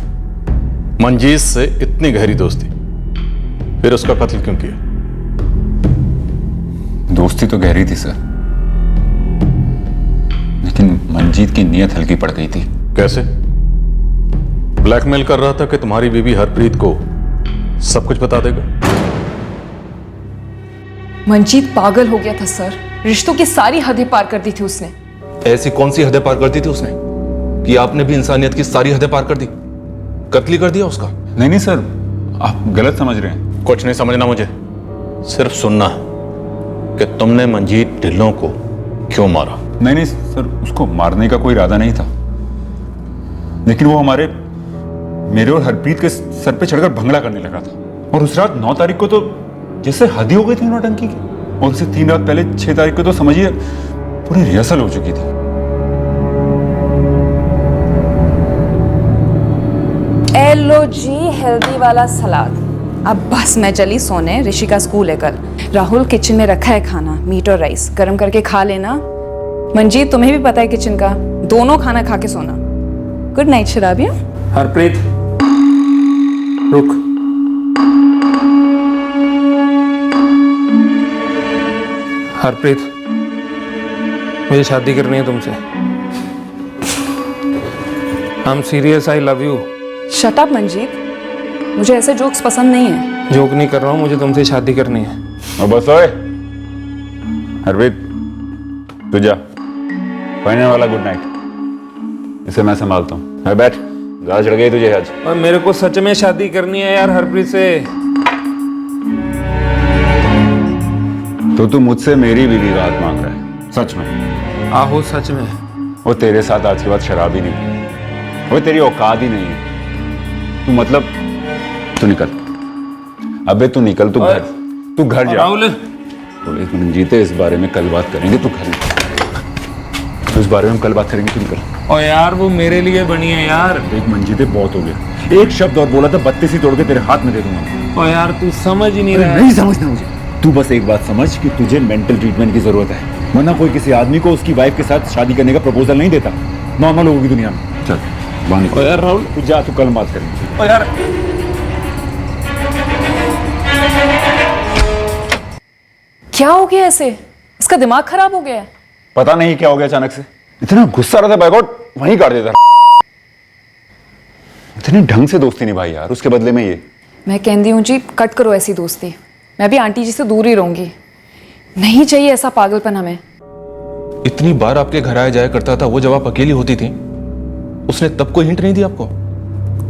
मंजीत से इतनी गहरी दोस्ती, फिर उसका कत्ल क्यों किया? दोस्ती तो गहरी थी सर, लेकिन मंजीत की नीयत हल्की पड़ गई थी। कैसे? ब्लैकमेल कर रहा था कि तुम्हारी बीवी हरप्रीत को सब कुछ बता देगा। मंजीत पागल हो गया था सर, रिश्तों की सारी हदें पार कर दी थी उसने। ऐसी कौन सी हदें पार कर दी थी उसने कि आपने भी इंसानियत की सारी हदें पार कर दी? कत्ल कर दिया उसका? नहीं सर, आप गलत समझ रहे हैं। कुछ नहीं समझना मुझे, सिर्फ सुनना है कि तुमने मंजीत ढिल्लों को क्यों मारा। नहीं सर, उसको मारने का कोई इरादा नहीं था, लेकिन वो मेरे और हरप्रीत के सर पे चढ़कर भंगड़ा करने लगा था। और उस रात 9 तारीख को तो जैसे हद ही हो गई थी नौटंकी की, और उससे 3 रात पहले 6 तारीख को तो समझिए पूरी रिहर्सल हो चुकी थी। एलो जी, हेल्दी वाला सलाद। अब बस मैं चली सोने, ऋषि का स्कूल है कल। राहुल किचन में रखा है खाना, मीट और राइस, गर्म करके खा लेना। मंजीत, तुम्हें भी पता है किचन का, दोनों खाना खा के सोना। Good night शराबिया। हरप्रीत रुक। हरप्रीत, मुझे शादी करनी है तुमसे। I am serious, I love you. Shut up Manjeet, मुझे ऐसे जोक्स पसंद नहीं है। जोक नहीं कर रहा हूँ, मुझे तुमसे शादी करनी है। और बस ओए हरप्रीत, तू जा, फाइनल वाला गुड नाइट, इसे मैं संभालता हूँ। बैठ, ज्यादा चढ़ गई तुझे आज। और मेरे को सच में शादी करनी है यार हरप्रीत से। तो तू मुझसे मेरी बीवी का हाथ मांग रहा है? सच में? आहो सच में। वो तेरे साथ आज के बाद शराब ही नहीं पी, वो तेरी औकात ही नहीं है। तू मतलब तू निकल, अबे तू निकल, तू घर जा। राहुल, तो एक मिनट जीते, इस बारे में कल बात करेंगे। तू घर, तो इस बारे में कल बात करेंगे, तू निकल। और यार वो मेरे लिए बनी है यार। एक मंजीते बहुत हो गया, एक शब्द और बोला था 32 ही तोड़ के तेरे हाथ में दे दूंगा। और यार तू समझ ही नहीं रहा। नहीं समझना मुझे, तू बस एक बात समझ कि तुझे मेंटल ट्रीटमेंट की जरूरत है, वरना कोई किसी आदमी को उसकी वाइफ के साथ शादी करने का प्रपोजल नहीं देता नॉर्मल लोगों की दुनिया में। चल बाहर निकल। यार राहुल, तू जा, तू कल बात करेंगे। और यार क्या हो गया ऐसे? इसका दिमाग खराब हो गया है। पता नहीं क्या हो गया अचानक से, इतना गुस्सा रहा था बैकआउट वहीं काट देता। इतनी ढंग से दोस्ती निभाई यार, उसके बदले में ये। मैं कहती हूँ जी, कट करो ऐसी दोस्ती। मैं भी आंटी जी से दूर ही रहूंगी, नहीं चाहिए ऐसा पागलपन हमें। इतनी बार आपके घर आया जाया करता था वो, जब आप अकेली होती थी, उसने तब कोई हिंट नहीं दी आपको?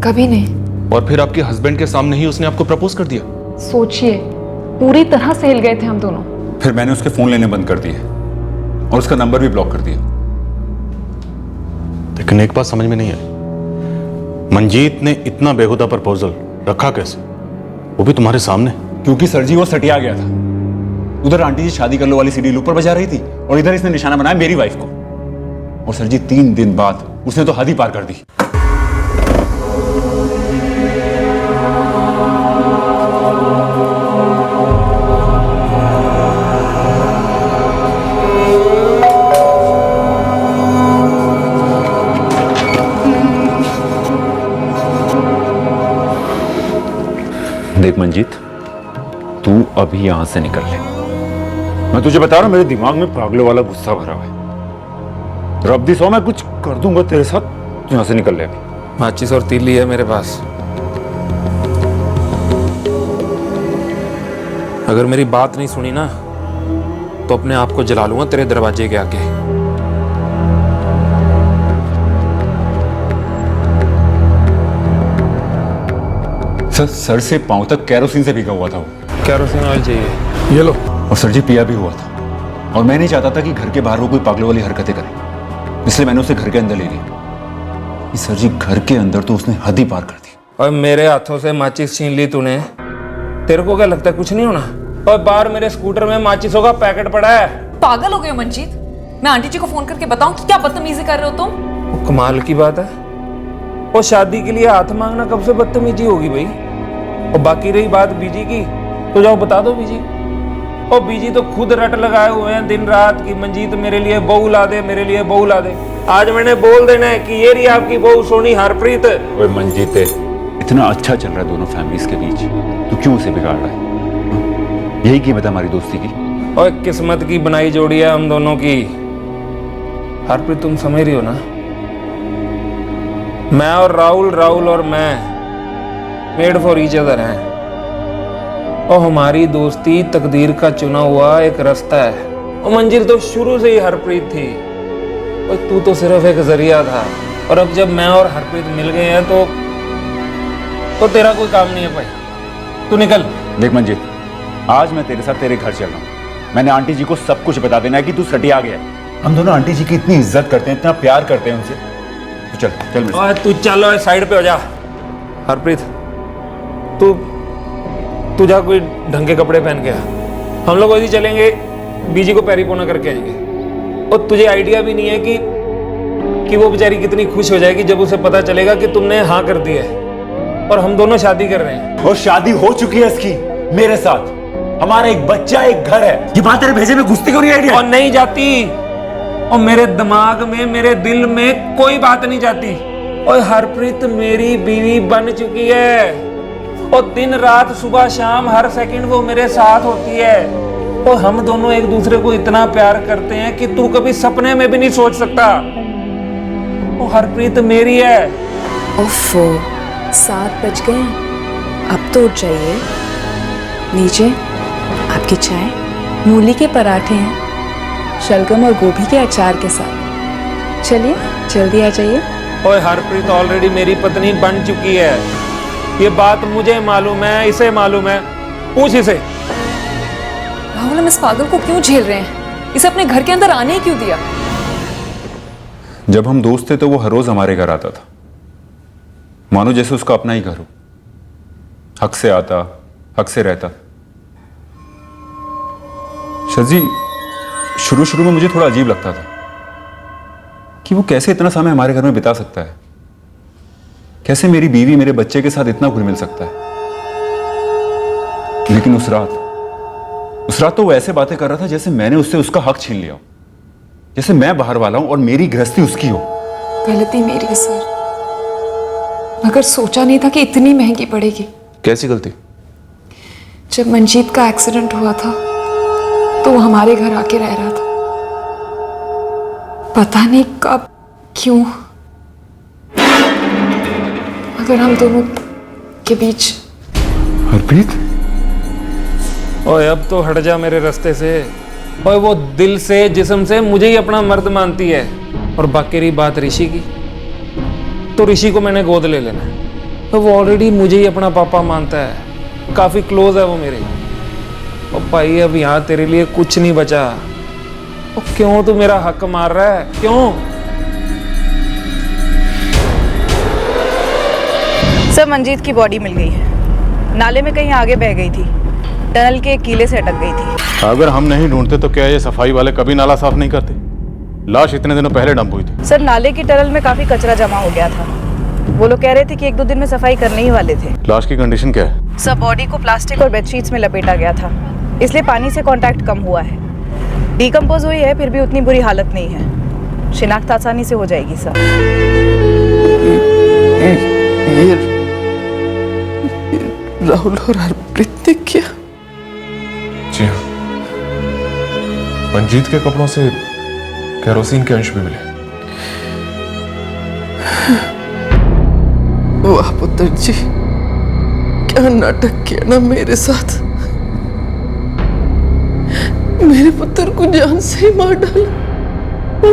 कभी नहीं। और फिर आपके हस्बैंड के सामने ही उसने आपको प्रपोज कर दिया। सोचिए, पूरी तरह से हिल गए थे हम दोनों। फिर मैंने उसके फोन लेने बंद कर दिए और उसका नंबर भी ब्लॉक कर दिया। लेकिन एक बात समझ में नहीं आई, मंजीत ने इतना बेहुदा प्रपोजल रखा कैसे, वो भी तुम्हारे सामने? क्योंकि सर जी वो सटिया गया था। उधर आंटी जी शादी कर लो वाली सीडी लूप पर बजा रही थी और इधर इसने निशाना बनाया मेरी वाइफ को। और सर जी 3 दिन बाद उसने तो हद ही पार कर दी। देख मंजीत, तू अभी यहां से निकल ले। मैं तुझे बता रहा हूं, मेरे दिमाग में पागलों वाला गुस्सा भरा हुआ है। रब्बी सौ मैं कुछ कर दूंगा तेरे साथ, तू यहां से निकल ले। माचिस और तीली है मेरे पास, अगर मेरी बात नहीं सुनी ना तो अपने आप को जला लूंगा तेरे दरवाजे के आगे। सर से पांव तक कैरोसिन से भीगा हुआ था वो। कैरोसिन ऑयल चाहिए, ये लो। और सर जी पिया भी हुआ था, और मैं नहीं चाहता था कि घर के बाहर वो कोई पागलों वाली हरकतें करे, इसलिए मैंने उसे घर के अंदर ले लिया। सर जी घर के अंदर तो उसने हद ही पार कर दी। और मेरे हाथों से माचिस छीन ली तूने, तेरे को क्या लगता है कुछ नहीं होना? और बाहर मेरे स्कूटर में माचिसों का पैकेट पड़ा है। पागल हो गए हो मंजीत? मैं आंटी जी को फोन करके बताऊं कि क्या बदतमीजी कर रहे हो तुम? वो कमाल की बात है, वो शादी के लिए हाथ मांगना कब से बदतमीजी होगी भाई? और बाकी रही बात बीजी की, तो जाओ बता दो बीजी। और बीजी तो खुद रट लगाए हुए हैं दिन रात की मंजीत मेरे लिए बहू ला दे, मेरे लिए बहू ला दे। आज मैंने बोल देना है कि ये रही आपकी बहू सोनी हरप्रीत। ओए मंजीत, इतना अच्छा चल रहा है दोनों फैमिलीज के बीच, तू क्यों उसे बिगाड़ रहा है? यही कीमत है हमारी दोस्ती की। और किस्मत की बनाई जोड़ी है हम दोनों की। हरप्रीत तुम समझ रही हो ना, मैं और राहुल और मैं मेड फॉर ईच अदर हैं। और हमारी दोस्ती तकदीर का चुना हुआ एक रास्ता है। और मंजिल तो शुरू से ही हरप्रीत थी, और तू तो सिर्फ एक जरिया था। और अब जब मैं और हरप्रीत मिल गए हैं तो तेरा कोई काम नहीं है भाई, तू निकल। देख मंजीत, आज मैं तेरे साथ तेरे घर चल रहा हूँ। मैंने आंटी जी को सब कुछ बता देना है कि तू सटिया गया है। हम दोनों आंटी जी की इतनी इज्जत करते हैं, इतना प्यार करते हैं उनसे। तू चल चल मेरे साथ। तू चलो साइड पे हो जा। हरप्रीत तू जा कोई ढंग के कपड़े पहन के आ। हम लोग वैसे चलेंगे, बीजी को पैरी पोना करके आएंगे। और तुझे आइडिया भी नहीं है कि वो बेचारी कितनी खुश हो जाएगी जब उसे पता चलेगा कि तुमने हाँ कर दी है और हम दोनों शादी कर रहे हैं। और शादी हो चुकी है इसकी मेरे साथ। हमारा एक बच्चा, एक घर है। ये बात तेरे भेजे में घुसती क्यों नहीं आइडिया? और नहीं जाती। और मेरे दिमाग में, मेरे दिल में कोई बात नहीं जाती। और हरप्रीत मेरी बीवी बन चुकी है। और दिन रात सुबह शाम हर सेकंड वो मेरे साथ होती है। और हम दोनों एक दूसरे को इतना प्यार करते हैं कि तू कभी सपने में भी नहीं सोच सकता। वो हरप्रीत मेरी है। ओफो, 7 बज गए, अब तो उठ जाइए। लीजिए आपकी चाय। मूली के पराठे हैं, शलगम और गोभी के अचार के साथ। चलिए जल्दी आ जाइए। ओए हरप्रीत ऑलरेडी मेरी पत्नी बन चुकी है। ये बात मुझे मालूम है, इसे मालूम है, पूछ इसे। राहुल, हम इस पागल को क्यों झेल रहे हैं? इसे अपने घर के अंदर आने ही क्यों दिया? जब हम दोस्त थे तो वो हर रोज हमारे घर आता था, मानो जैसे उसका अपना ही घर हो। हक से आता, हक से रहता। शजी, शुरू में मुझे थोड़ा अजीब लगता था कि वो कैसे इतना समय हमारे घर में बिता सकता है, कैसे मेरी बीवी मेरे बच्चे के साथ इतना घुल मिल सकता है। लेकिन उस रात तो वो ऐसे बातें कर रहा था जैसे मैंने उससे उसका हक छीन लिया हो, जैसे मैं बाहर वाला हूं और मेरी गृहस्थी उसकी हो। गलती मेरी है सर, मगर सोचा नहीं था कि इतनी महंगी पड़ेगी। कैसी गलती? जब मंजीत का एक्सीडेंट हुआ था तो वो हमारे घर आके रह रहा था। पता नहीं कब, क्यों, मगर हम दोनों के बीच। हरप्रीत, ओए अब तो हट जा मेरे रास्ते से। ओए वो दिल से, जिस्म से मुझे ही अपना मर्द मानती है। और बाकी रही बात ऋषि की, तो ऋषि को मैंने गोद ले लेना है। तो वो ऑलरेडी मुझे ही अपना पापा मानता है, काफी क्लोज है वो मेरे। और भाई अब यहाँ तेरे लिए कुछ नहीं बचा। और क्यों तू मेरा हक मार रहा है, क्यों? सर, मंजीत की बॉडी मिल गई है। नाले में कहीं आगे बह गई थी, टनल के एक कीले से अटक गई थी। अगर हम नहीं ढूंढते तो क्या ये सफाई वाले कभी नाला साफ नहीं करते? लाश इतने दिनों पहले डंप हुई थी। सर, नाले की टनल में काफी कचरा जमा हो गया था। वो लोग कह रहे थे कि 1-2 दिन में सफाई करने ही वाले थे। लाश की कंडीशन क्या है? सर, बॉडी को प्लास्टिक और बेडशीट्स में लपेटा गया था, इसलिए पानी से कांटेक्ट कम हुआ है। डिकम्पोज हुई है, फिर भी उतनी बुरी हालत नहीं है। शिनाख्त आसानी से हो जाएगी सर। राहुल और हरप्रीत ने किया? जी हाँ, मंजीत के कपड़ों से केरोसिन के अंश भी मिले। वाह पुत्र जी, क्या नाटक किया ना मेरे साथ। मेरे पुत्र को जान से ही मार डाला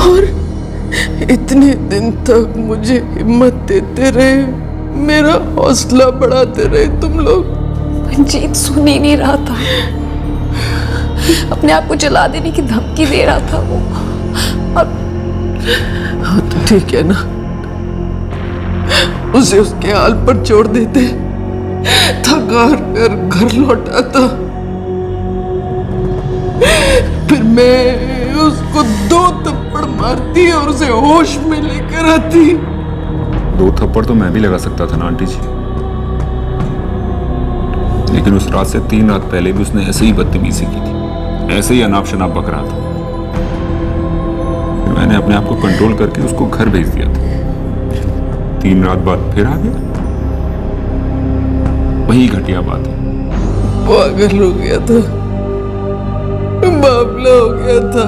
और इतने दिन तक मुझे हिम्मत देते रहे, मेरा हौसला बढ़ाते रहे तुम लोग। मंजीत सुन ही नहीं रहा था, अपने आप को जला देने की धमकी दे रहा था वो। अब हाँ तो ठीक है ना, उसे उसके हाल पर छोड़ देते। थका कर घर लौटा था। फिर मैं उसको 2 थप्पड़ मारती और उसे होश में लेकर आती। 2 थप्पड़ तो मैं भी लगा सकता था ना आंटी जी, लेकिन उस रात से 3 रात पहले भी उसने ऐसे ही बदतमीजी की थी, ऐसे ही अनाप शनाप बक रहा था। फिर मैंने अपने आप को कंट्रोल करके उसको घर भेज दिया था। 3 रात बाद फिर आ गया, वही घटिया बात है। पागल हो गया था, बावला हो गया था,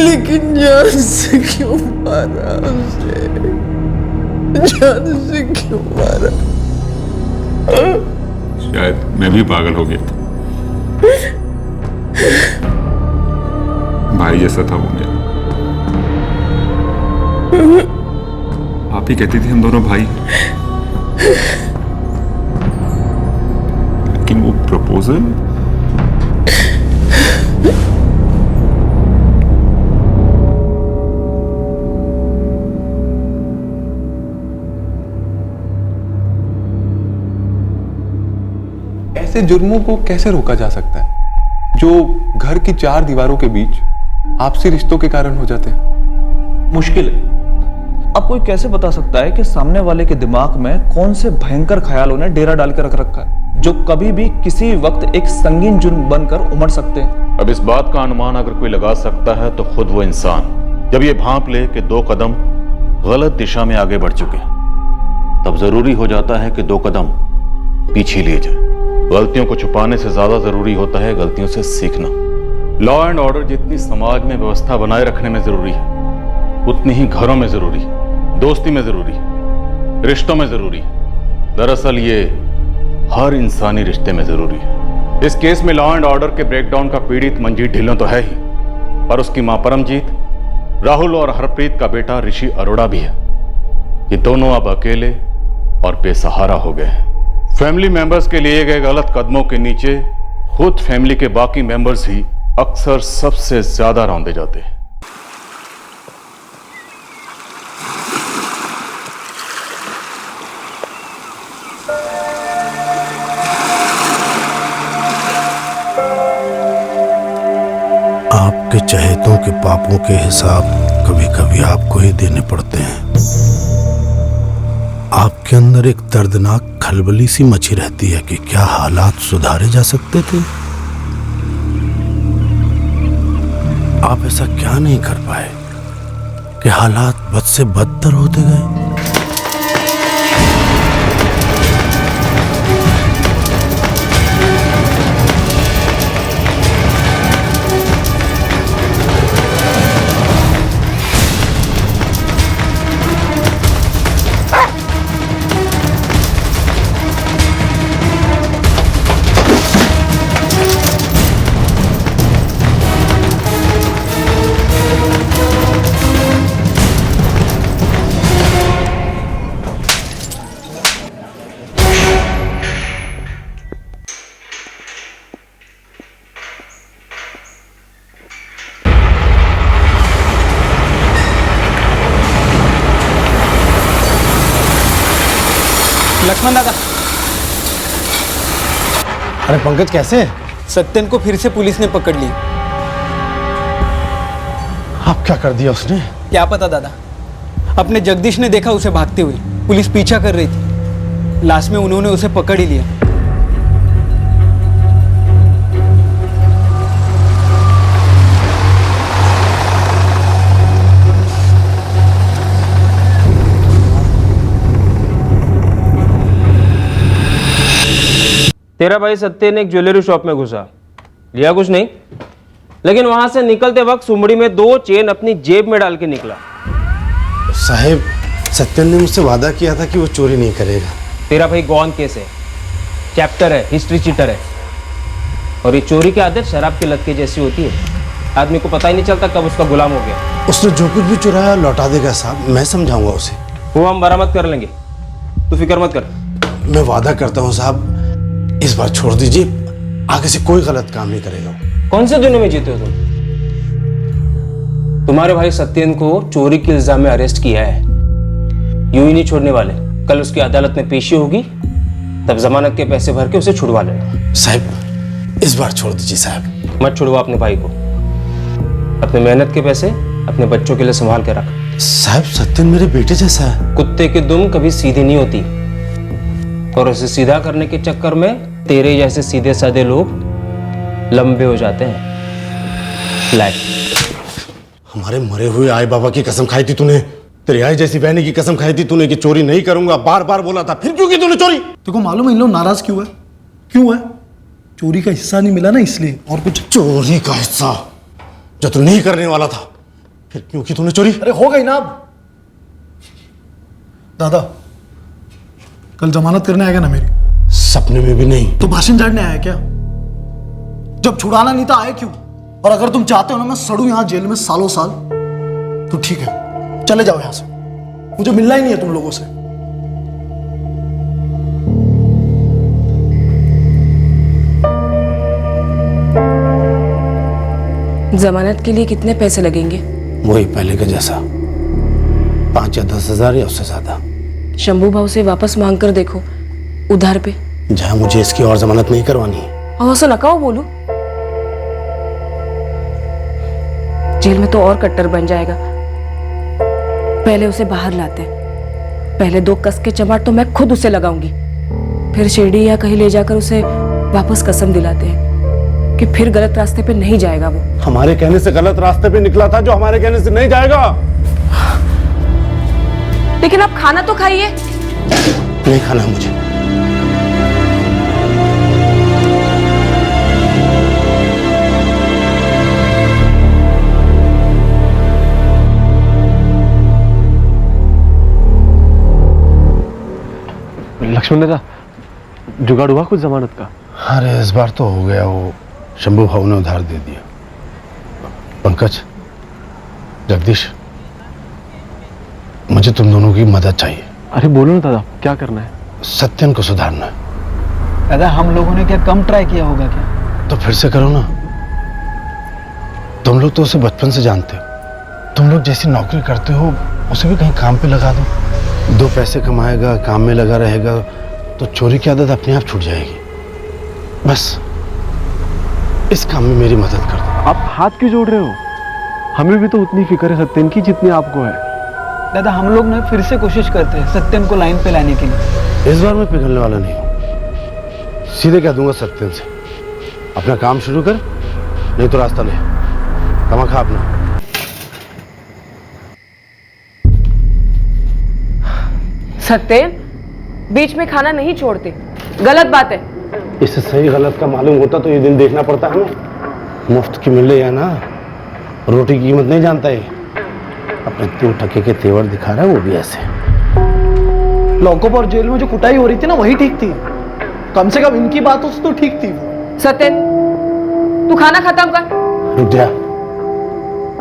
लेकिन जान से क्यों मारा उसे? जान से क्यों मारा? शायद मैं भी पागल हो गया था, भाई जैसा था वो मेरा। आप ही कहती थी हम दोनों भाई, लेकिन वो प्रपोजल ऐसे जुर्मों को कैसे रोका जा सकता है जो घर की 4 दीवारों के बीच आपसी रिश्तों के कारण हो जाते हैं? मुश्किल है। अब कोई कैसे बता सकता है कि सामने वाले के दिमाग में कौन से भयंकर ख्यालों ने डेरा डाल के रख रखा है, जो कभी भी किसी वक्त एक संगीन जुर्म बनकर उमड़ सकते हैं। अब इस बात का अनुमान अगर कोई लगा सकता है तो खुद वो इंसान। जब ये भांप ले कि 2 कदम गलत दिशा में आगे बढ़ चुके हैं, तब जरूरी हो जाता है कि 2 कदम पीछे लिए जाए। गलतियों को छुपाने से ज्यादा जरूरी होता है गलतियों से सीखना। लॉ एंड ऑर्डर जितनी समाज में व्यवस्था बनाए रखने में जरूरी है, उतनी ही घरों में जरूरी है, दोस्ती में जरूरी है, रिश्तों में जरूरी है। दरअसल ये हर इंसानी रिश्ते में जरूरी है। इस केस में लॉ एंड ऑर्डर के ब्रेकडाउन का पीड़ित मंजीत ढिल्लों तो है ही, पर उसकी मां परमजीत, राहुल और हरप्रीत का बेटा ऋषि अरोड़ा भी है। ये दोनों अब अकेले और बेसहारा हो गए हैं। फैमिली मेंबर्स के लिए गए गलत कदमों के नीचे खुद फैमिली के बाकी मेंबर्स ही अक्सर सबसे ज्यादा रौंदे जाते हैं। आपके चहेतों के पापों के हिसाब कभी कभी आपको ही देने पड़ते हैं। आपके अंदर एक दर्दनाक खलबली सी मची रहती है कि क्या हालात सुधारे जा सकते थे। आप ऐसा क्या नहीं कर पाए कि हालात बद से बदतर होते गए। लक्ष्मण दादा। अरे पंकज कैसे है? सत्यन को फिर से पुलिस ने पकड़ ली। अब क्या कर दिया उसने? क्या पता दादा। अपने जगदीश ने देखा उसे भागते हुए, पुलिस पीछा कर रही थी, लास्ट में उन्होंने उसे पकड़ ही लिया। तेरा भाई सत्य ने एक ज्वेलरी शॉप में घुसा, लिया कुछ नहीं, लेकिन वहां से निकलते वक्त सुमड़ी में 2 चेन अपनी जेब में डाल के निकला। साहेब, सत्यन ने मुझसे वादा किया था कि वो चोरी नहीं करेगा। तेरा भाई गौन केस है, चैप्टर है, हिस्ट्री चीटर है, और ये चोरी की आदत शराब की लत के जैसी होती है। आदमी को पता ही नहीं चलता कब उसका गुलाम हो गया। उसने जो कुछ भी चुराया लौटा देगा साहब, मैं समझाऊंगा उसे। वो हम बरामद कर लेंगे, तू फिक्र मत कर। मैं वादा करता हूँ साहब, इस बार छोड़ दीजिए, आगे से कोई गलत काम नहीं करेगा। कौन से दुनिया में जीते हो तुम? तुम्हारे भाई सत्यन को चोरी के इल्जाम में अरेस्ट किया है, यूं ही नहीं छोड़ने वाले। कल उसकी अदालत में पेशी होगी, तब जमानत के पैसे भर के उसे छुड़वा लेना। साहब इस बार छोड़ दीजिए साहब। मत छुड़वा अपने भाई को। अपने मेहनत के पैसे अपने बच्चों के लिए संभाल के रख। साहब सत्यन मेरे बेटे जैसा है। कुत्ते की दुम कभी सीधी नहीं होती, और उसे सीधा करने के चक्कर में तेरे जैसे सीधे साधे लोग लंबे हो जाते हैं। लाइक हमारे मरे हुए आई बाबा की कसम खाई थी तूने, तेरी आई जैसी बहनी की कसम खाई थी तूने कि चोरी नहीं करूंगा, बार बार बोला था, फिर क्यों की तूने चोरी? तेको मालूम है इन लोग नाराज क्यों है? क्यों है? चोरी का हिस्सा नहीं मिला ना इसलिए, और कुछ। चोरी का हिस्सा जो तू नहीं करने वाला था, फिर क्यों की तूने चोरी? अरे हो गई ना अब। दादा कल जमानत करने आएगा ना मेरी? सपने में भी नहीं। तो भाषण झाड़ने आया क्या? जब छुड़ाना नहीं था आए क्यों? और अगर तुम चाहते हो ना मैं सड़ूं यहां जेल में सालों साल, तो ठीक है चले जाओ यहां से, मुझे मिलना ही नहीं है तुम लोगों से। जमानत के लिए कितने पैसे लगेंगे? वही पहले का जैसा, 5 या 10 हजार या उससे ज्यादा। शंभू भाव से वापस मांग कर देखो, उधार पे। जहां मुझे इसकी और जमानत नहीं करवानी है। और सो नकाओ बोलू, जेल में तो और कट्टर बन जाएगा। पहले उसे बाहर लाते हैं, पहले 2 कस के चमाट तो मैं खुद उसे लगाऊंगी, फिर शिरडी या कहीं ले जाकर उसे वापस कसम दिलाते हैं कि फिर गलत रास्ते पे नहीं जाएगा वो। हमारे कहने से गलत रास्ते पे निकला था, जो हमारे कहने से नहीं जाएगा। लेकिन आप खाना तो खाइए। नहीं खाना है मुझे। लक्ष्मण दादा, जुगाड़ हुआ कुछ जमानत का? अरे इस बार तो हो गया, वो शंभू भाव ने उधार दे दिया। पंकज, जगदीश, मुझे तुम दोनों की मदद चाहिए। अरे बोलो ना दादा, क्या करना है? सत्यन को सुधारना है। दादा हम लोगों ने क्या कम ट्राई किया होगा क्या? तो फिर से करो ना। तुम लोग तो उसे बचपन से जानते हो, तुम लोग जैसी नौकरी करते हो उसे भी कहीं काम पे लगा दो। 2 पैसे कमाएगा, काम में लगा रहेगा, तो चोरी की आदत अपने आप छूट जाएगी। बस इस काम में मेरी मदद कर दो। आप हाथ क्यों जोड़ रहे हो? हमें भी तो उतनी फिक्र है सत्यन की जितनी आपको है। दादा हम लोग ना फिर से कोशिश करते हैं सत्यन को लाइन पे लाने के लिए। इस बार मैं पिघलने वाला नहीं हूं। सीधे कह दूंगा सत्यन से, अपना काम शुरू कर, नहीं तो रास्ता ले। कमा खा अपना। सत्यन, बीच में खाना नहीं छोड़ते, गलत बात है। इससे सही गलत का मालूम होता तो ये दिन देखना पड़ता हमें। मुफ्त की मिले या ना, रोटी की कीमत नहीं जानता है। अपने 2 टके के तेवर दिखा रहा है, वो भी ऐसे। लॉकअप और जेल में जो कुटाई हो रही थी ना वही ठीक थी, कम से कम इनकी बातों से तो ठीक थी। सत्यन, तू खाना खत्म कर। रुक जा,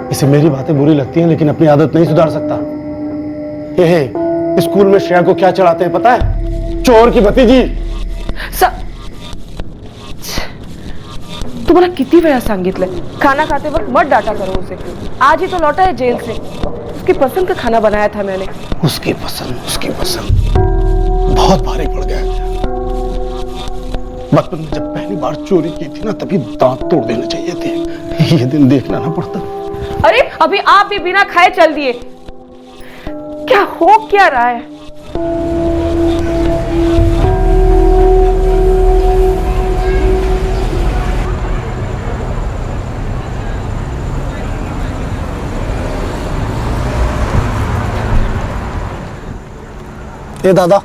इसे मेरी बातें बुरी लगती हैं लेकिन अपनी आदत नहीं सुधार सकता। हे स्कूल में श्रेया को क्या चढ़ाते हैं पता है? चोर की भतीजी। तुम्हाला किती वेळा सांगितलंय, खाना खाते वक्त मत डांटा करो उसे। आज ही तो लौटा है जेल से, उसकी पसंद का खाना बनाया था मैंने। उसकी पसंद बहुत भारी पड़ गया। बचपन में जब पहली बार चोरी की थी ना, तभी दांत तोड़ देने चाहिए थे। ये दिन देखना ना पड़ता। अरे अभी आप भी बिना खाए चल दिए, क्या हो क्या रहा है? ए दादा,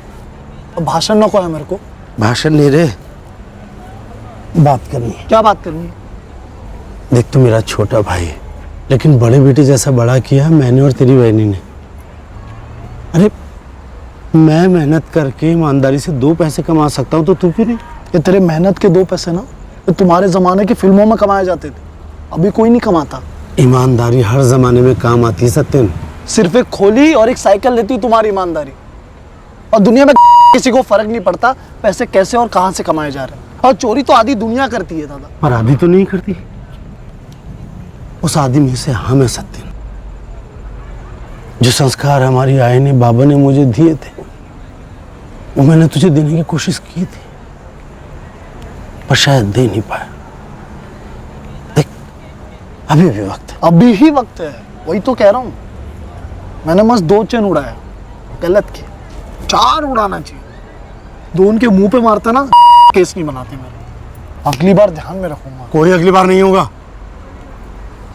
भाषण नको है मेरे को। भाषण नहीं रे, बात करनी है। क्या बात करनी है? देख तू मेरा छोटा भाई है, लेकिन बड़े बेटे जैसा बड़ा किया मैंने और तेरी बहनी ने। अरे मैं मेहनत करके ईमानदारी से 2 पैसे कमा सकता हूँ, तो तू क्यों नहीं? ये तेरे मेहनत के 2 पैसे ना, ये तुम्हारे जमाने की फिल्मों में कमाए जाते थे, अभी कोई नहीं कमाता। ईमानदारी हर जमाने में काम आती है सत्यन। सिर्फ एक खोली और एक साइकिल लेती तुम्हारी ईमानदारी, और दुनिया में किसी को फर्क नहीं पड़ता पैसे कैसे और कहां से कमाए जा रहे हैं। और चोरी तो आधी दुनिया करती है दादा। पर आधी तो नहीं करती, उस आदमी में से हम है सत्यन। जो संस्कार हमारी आई ने बाबा ने मुझे दिए थे, वो मैंने तुझे देने की कोशिश की थी, पर शायद दे नहीं पाया। देख, अभी भी वक्त है। अभी ही वक्त है, वही तो कह रहा हूँ। मैंने मस्त 2 चैन उड़ाया, गलत किया। 4 उड़ाना चाहिए। 2 उनके मुंह पे मारता ना, केस नहीं बनाते मेरे। अगली बार ध्यान में रखूंगा। कोई अगली बार नहीं होगा।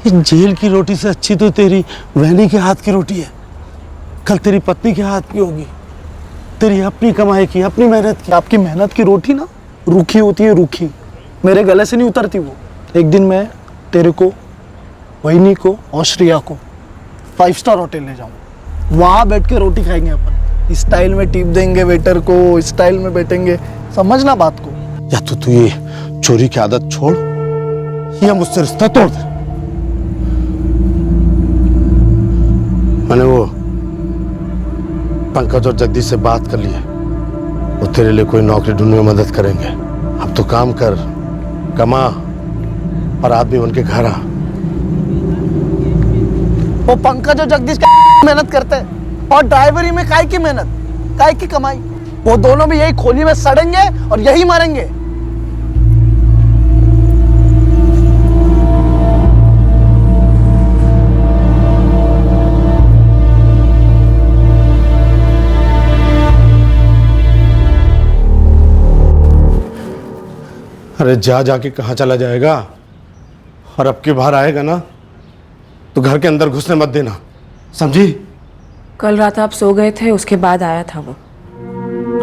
इस जेल की रोटी से अच्छी तो तेरी वहनी के हाथ की रोटी है। कल तेरी पत्नी के हाथ की होगी, तेरी अपनी कमाई की, अपनी मेहनत की। आपकी मेहनत की रोटी ना रूखी होती है, रूखी। मेरे गले से नहीं उतरती वो। एक दिन मैं तेरे को, वहनी को और श्रेया को 5 स्टार होटल ले जाऊँ। वहाँ बैठ के रोटी खाएंगे अपन। स्टाइल में टिप देंगे वेटर को, स्टाइल में बैठेंगे। समझना बात को। या तू ये चोरी की आदत छोड़ या मुझसे रिश्ता तोड़ दे। मैंने वो पंकज और जगदीश से बात कर ली है, वो तेरे लिए कोई नौकरी ढूंढने में मदद करेंगे। अब तो काम कर, कमा और आदमी बन के घर आ। वो पंकज और जगदीश मेहनत करते हैं, और ड्राइवरी में काय की मेहनत, काय की कमाई। वो दोनों भी यही खोली में सड़ेंगे और यही मरेंगे। अरे जा जाके कहाँ चला जाएगा? और अब की बार आएगा ना तो घर के अंदर घुसने मत देना, समझी? कल रात आप सो गए थे, उसके बाद आया था वो,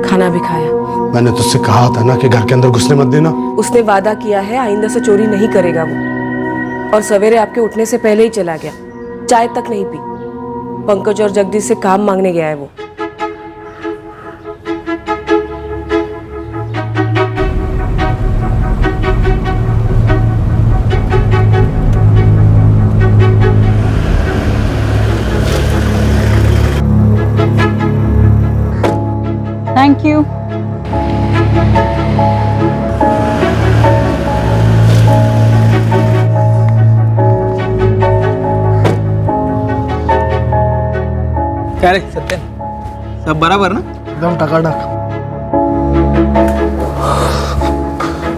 खाना भी खाया। मैंने तुझसे कहा था ना कि घर के अंदर घुसने मत देना। उसने वादा किया है आइंदा से चोरी नहीं करेगा वो, और सवेरे आपके उठने से पहले ही चला गया, चाय तक नहीं पी। पंकज और जगदीश से काम मांगने गया है वो। Thank you. क्या रे सत्य, सब बराबर ना? एकदम टकाटक।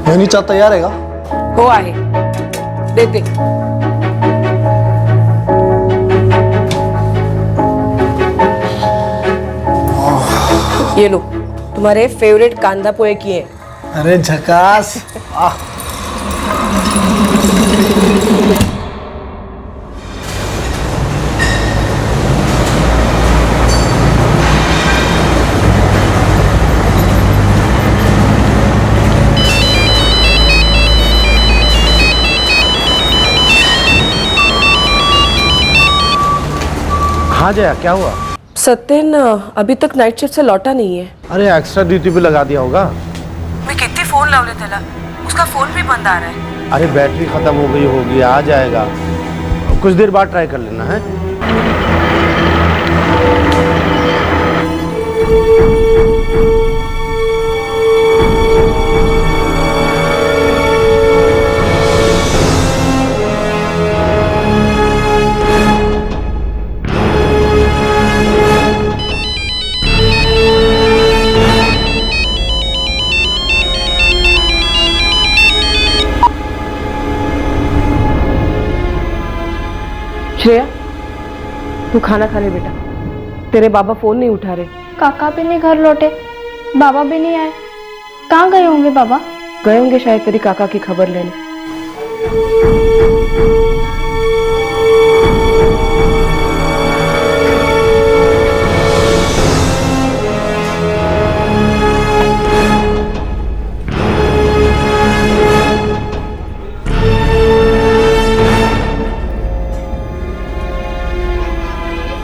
वहनी चाह तैयार हैगा? हो आहे, देते। ये लो, तुम्हारे फेवरेट कांदा पोहे किए हैं। अरे झकास। हाँ जया, क्या हुआ? सत्यन अभी तक नाइट शिफ्ट से लौटा नहीं है। अरे एक्स्ट्रा ड्यूटी पे लगा दिया होगा। मैं कितनी फोन लावले त्याला, उसका फोन भी बंद आ रहा है। अरे बैटरी खत्म हो गई होगी, आ जाएगा। कुछ देर बाद ट्राई कर लेना है। श्रेया, तू खाना खा ले बेटा। तेरे बाबा फोन नहीं उठा रहे। काका भी नहीं घर लौटे, बाबा भी नहीं आए। कहाँ गए होंगे बाबा? गए होंगे शायद तेरी काका की खबर लेने।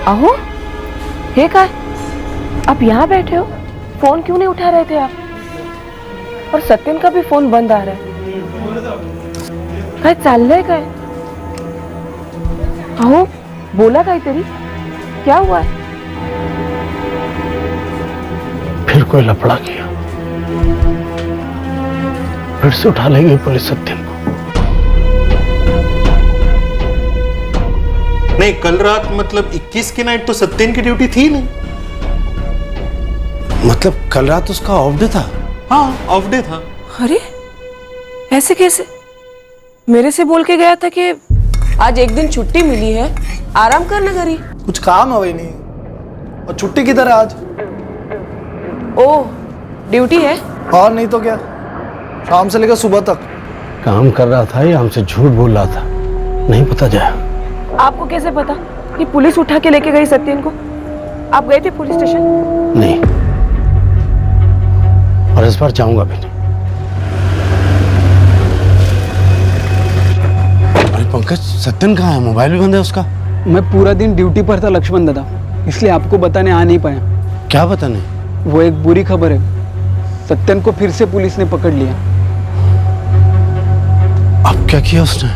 आहो, हे काय? आप यहाँ बैठे हो, फोन क्यों नहीं उठा रहे थे आप? और सत्यन का भी फोन बंद आ रहा है। काय चाललंय काय? आहो, बोला काय तेरी? क्या हुआ है? फिर कोई लफड़ा किया, फिर से उठा लेंगे पुलिस सत्यन को। नहीं, कल रात मतलब 21 की नाइट तो सत्यन की ड्यूटी थी नहीं। मतलब कल रात उसका ऑफ डे था? हाँ, ऑफ डे था। अरे ऐसे कैसे? मेरे से बोल के गया था कि आज एक दिन छुट्टी मिली है, आराम करना करी। कुछ काम है वही नहीं, और छुट्टी किधर है आज? ओह, ड्यूटी है? और नहीं तो क्या, शाम से लेकर सुबह तक काम कर रहा था या हमसे झूठ बोल रहा था, नहीं पता जाया। आपको कैसे पता कि पुलिस उठा के लेके गई सत्यन को? आप गए थे पुलिस स्टेशन? नहीं, और इस बार जाऊंगा भी नहीं। अरे पंकज, सत्यन कहाँ है? मोबाइल भी बंद है उसका। मैं पूरा दिन ड्यूटी पर था लक्ष्मण दादा, इसलिए आपको बताने आ नहीं पाया। क्या बताने? वो एक बुरी खबर है, सत्यन को फिर से पुलिस ने पकड़ लिया। अब क्या किया उसने?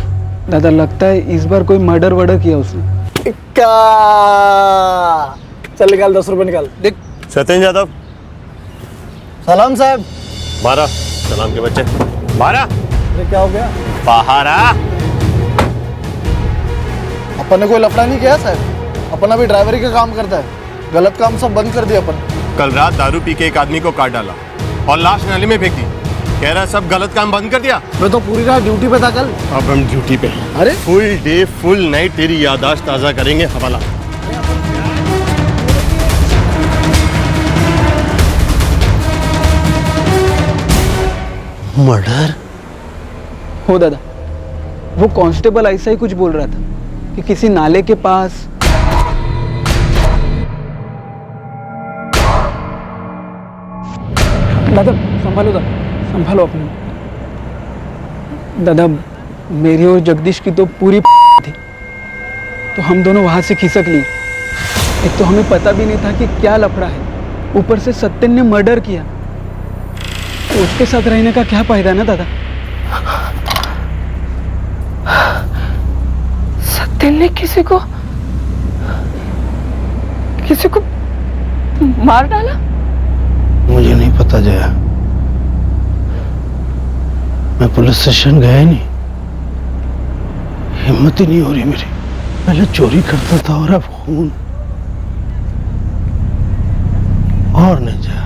दादा लगता है इस बार कोई मर्डर वर्डर किया उसने। चल निकाल 10 रुपए निकाल। देख सत्यन यादव। सलाम साहब। 12 सलाम के बच्चे 12। अरे क्या हो गया? बाहर आ। अपन ने कोई लफड़ा नहीं किया साहब, अपन अभी ड्राइवरी का काम करता है, गलत काम सब बंद कर दिया अपन। कल रात दारू पी के एक आदमी को काट डाला और लाश नाली में फेंक दी। कह रहा है सब गलत काम बंद कर दिया। मैं तो पूरी रात ड्यूटी पे था कल। अब हम ड्यूटी पे हैं। अरे फुल डे फुल नाइट तेरी याददाश्त ताज़ा करेंगे। हवाला। मर्डर? हो दादा, वो कांस्टेबल ऐसा ही कुछ बोल रहा था कि किसी नाले के पास। दादा संभालो, दादा संभालो अपने। दादा मेरी और जगदीश की तो पूरी थी, तो हम दोनों वहां से खिसक लिए। एक तो हमें पता भी नहीं था कि क्या लफड़ा है, ऊपर से सत्यन ने मर्डर किया, तो उसके साथ रहने का क्या फायदा ना दादा। सत्यन ने किसी को मार डाला? मुझे नहीं पता जया, मैं पुलिस स्टेशन गया ही नहीं, हिम्मत ही नहीं हो रही मेरी। पहले चोरी करता था और अब खून। और नहीं जया,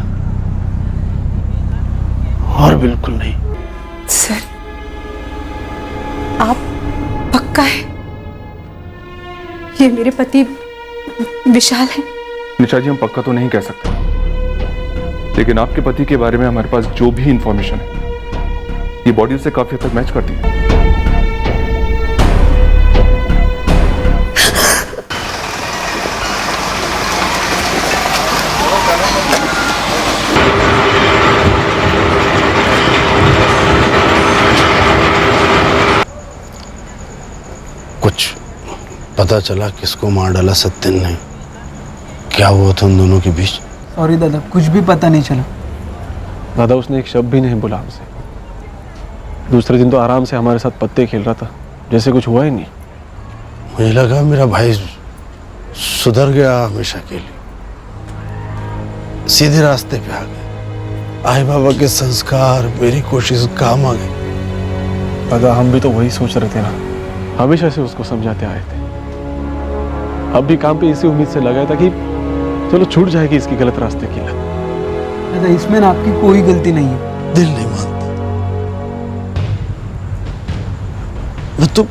और बिल्कुल नहीं। सर, आप पक्का है ये मेरे पति विशाल है? निशा जी, हम पक्का तो नहीं कह सकते, लेकिन आपके पति के बारे में हमारे पास जो भी इंफॉर्मेशन है, ये बॉडी उससे काफी हद तक मैच करती है। कुछ पता चला किसको मार डाला सत्यन ने? क्या हुआ था उन दोनों के बीच? सॉरी दादा, कुछ भी पता नहीं चला। दादा उसने एक शब्द भी नहीं बोला हमसे। दूसरे दिन तो आराम से हमारे साथ पत्ते खेल रहा था, जैसे कुछ हुआ ही नहीं। मुझे लगा मेरा भाई सुधर गया हमेशा के लिए, सीधे रास्ते पे आ गए। आई बाबा के संस्कार, मेरी कोशिश काम आ गई। दादा हम भी तो वही सोच रहे थे ना, हमेशा से उसको समझाते आए थे। अब भी काम पे इसी उम्मीद से लगाया था कि चलो छूट जाएगी इसकी गलत रास्ते की लत। दादा इसमें ना आपकी कोई गलती नहीं है। दिल नहीं मानता। मैं तो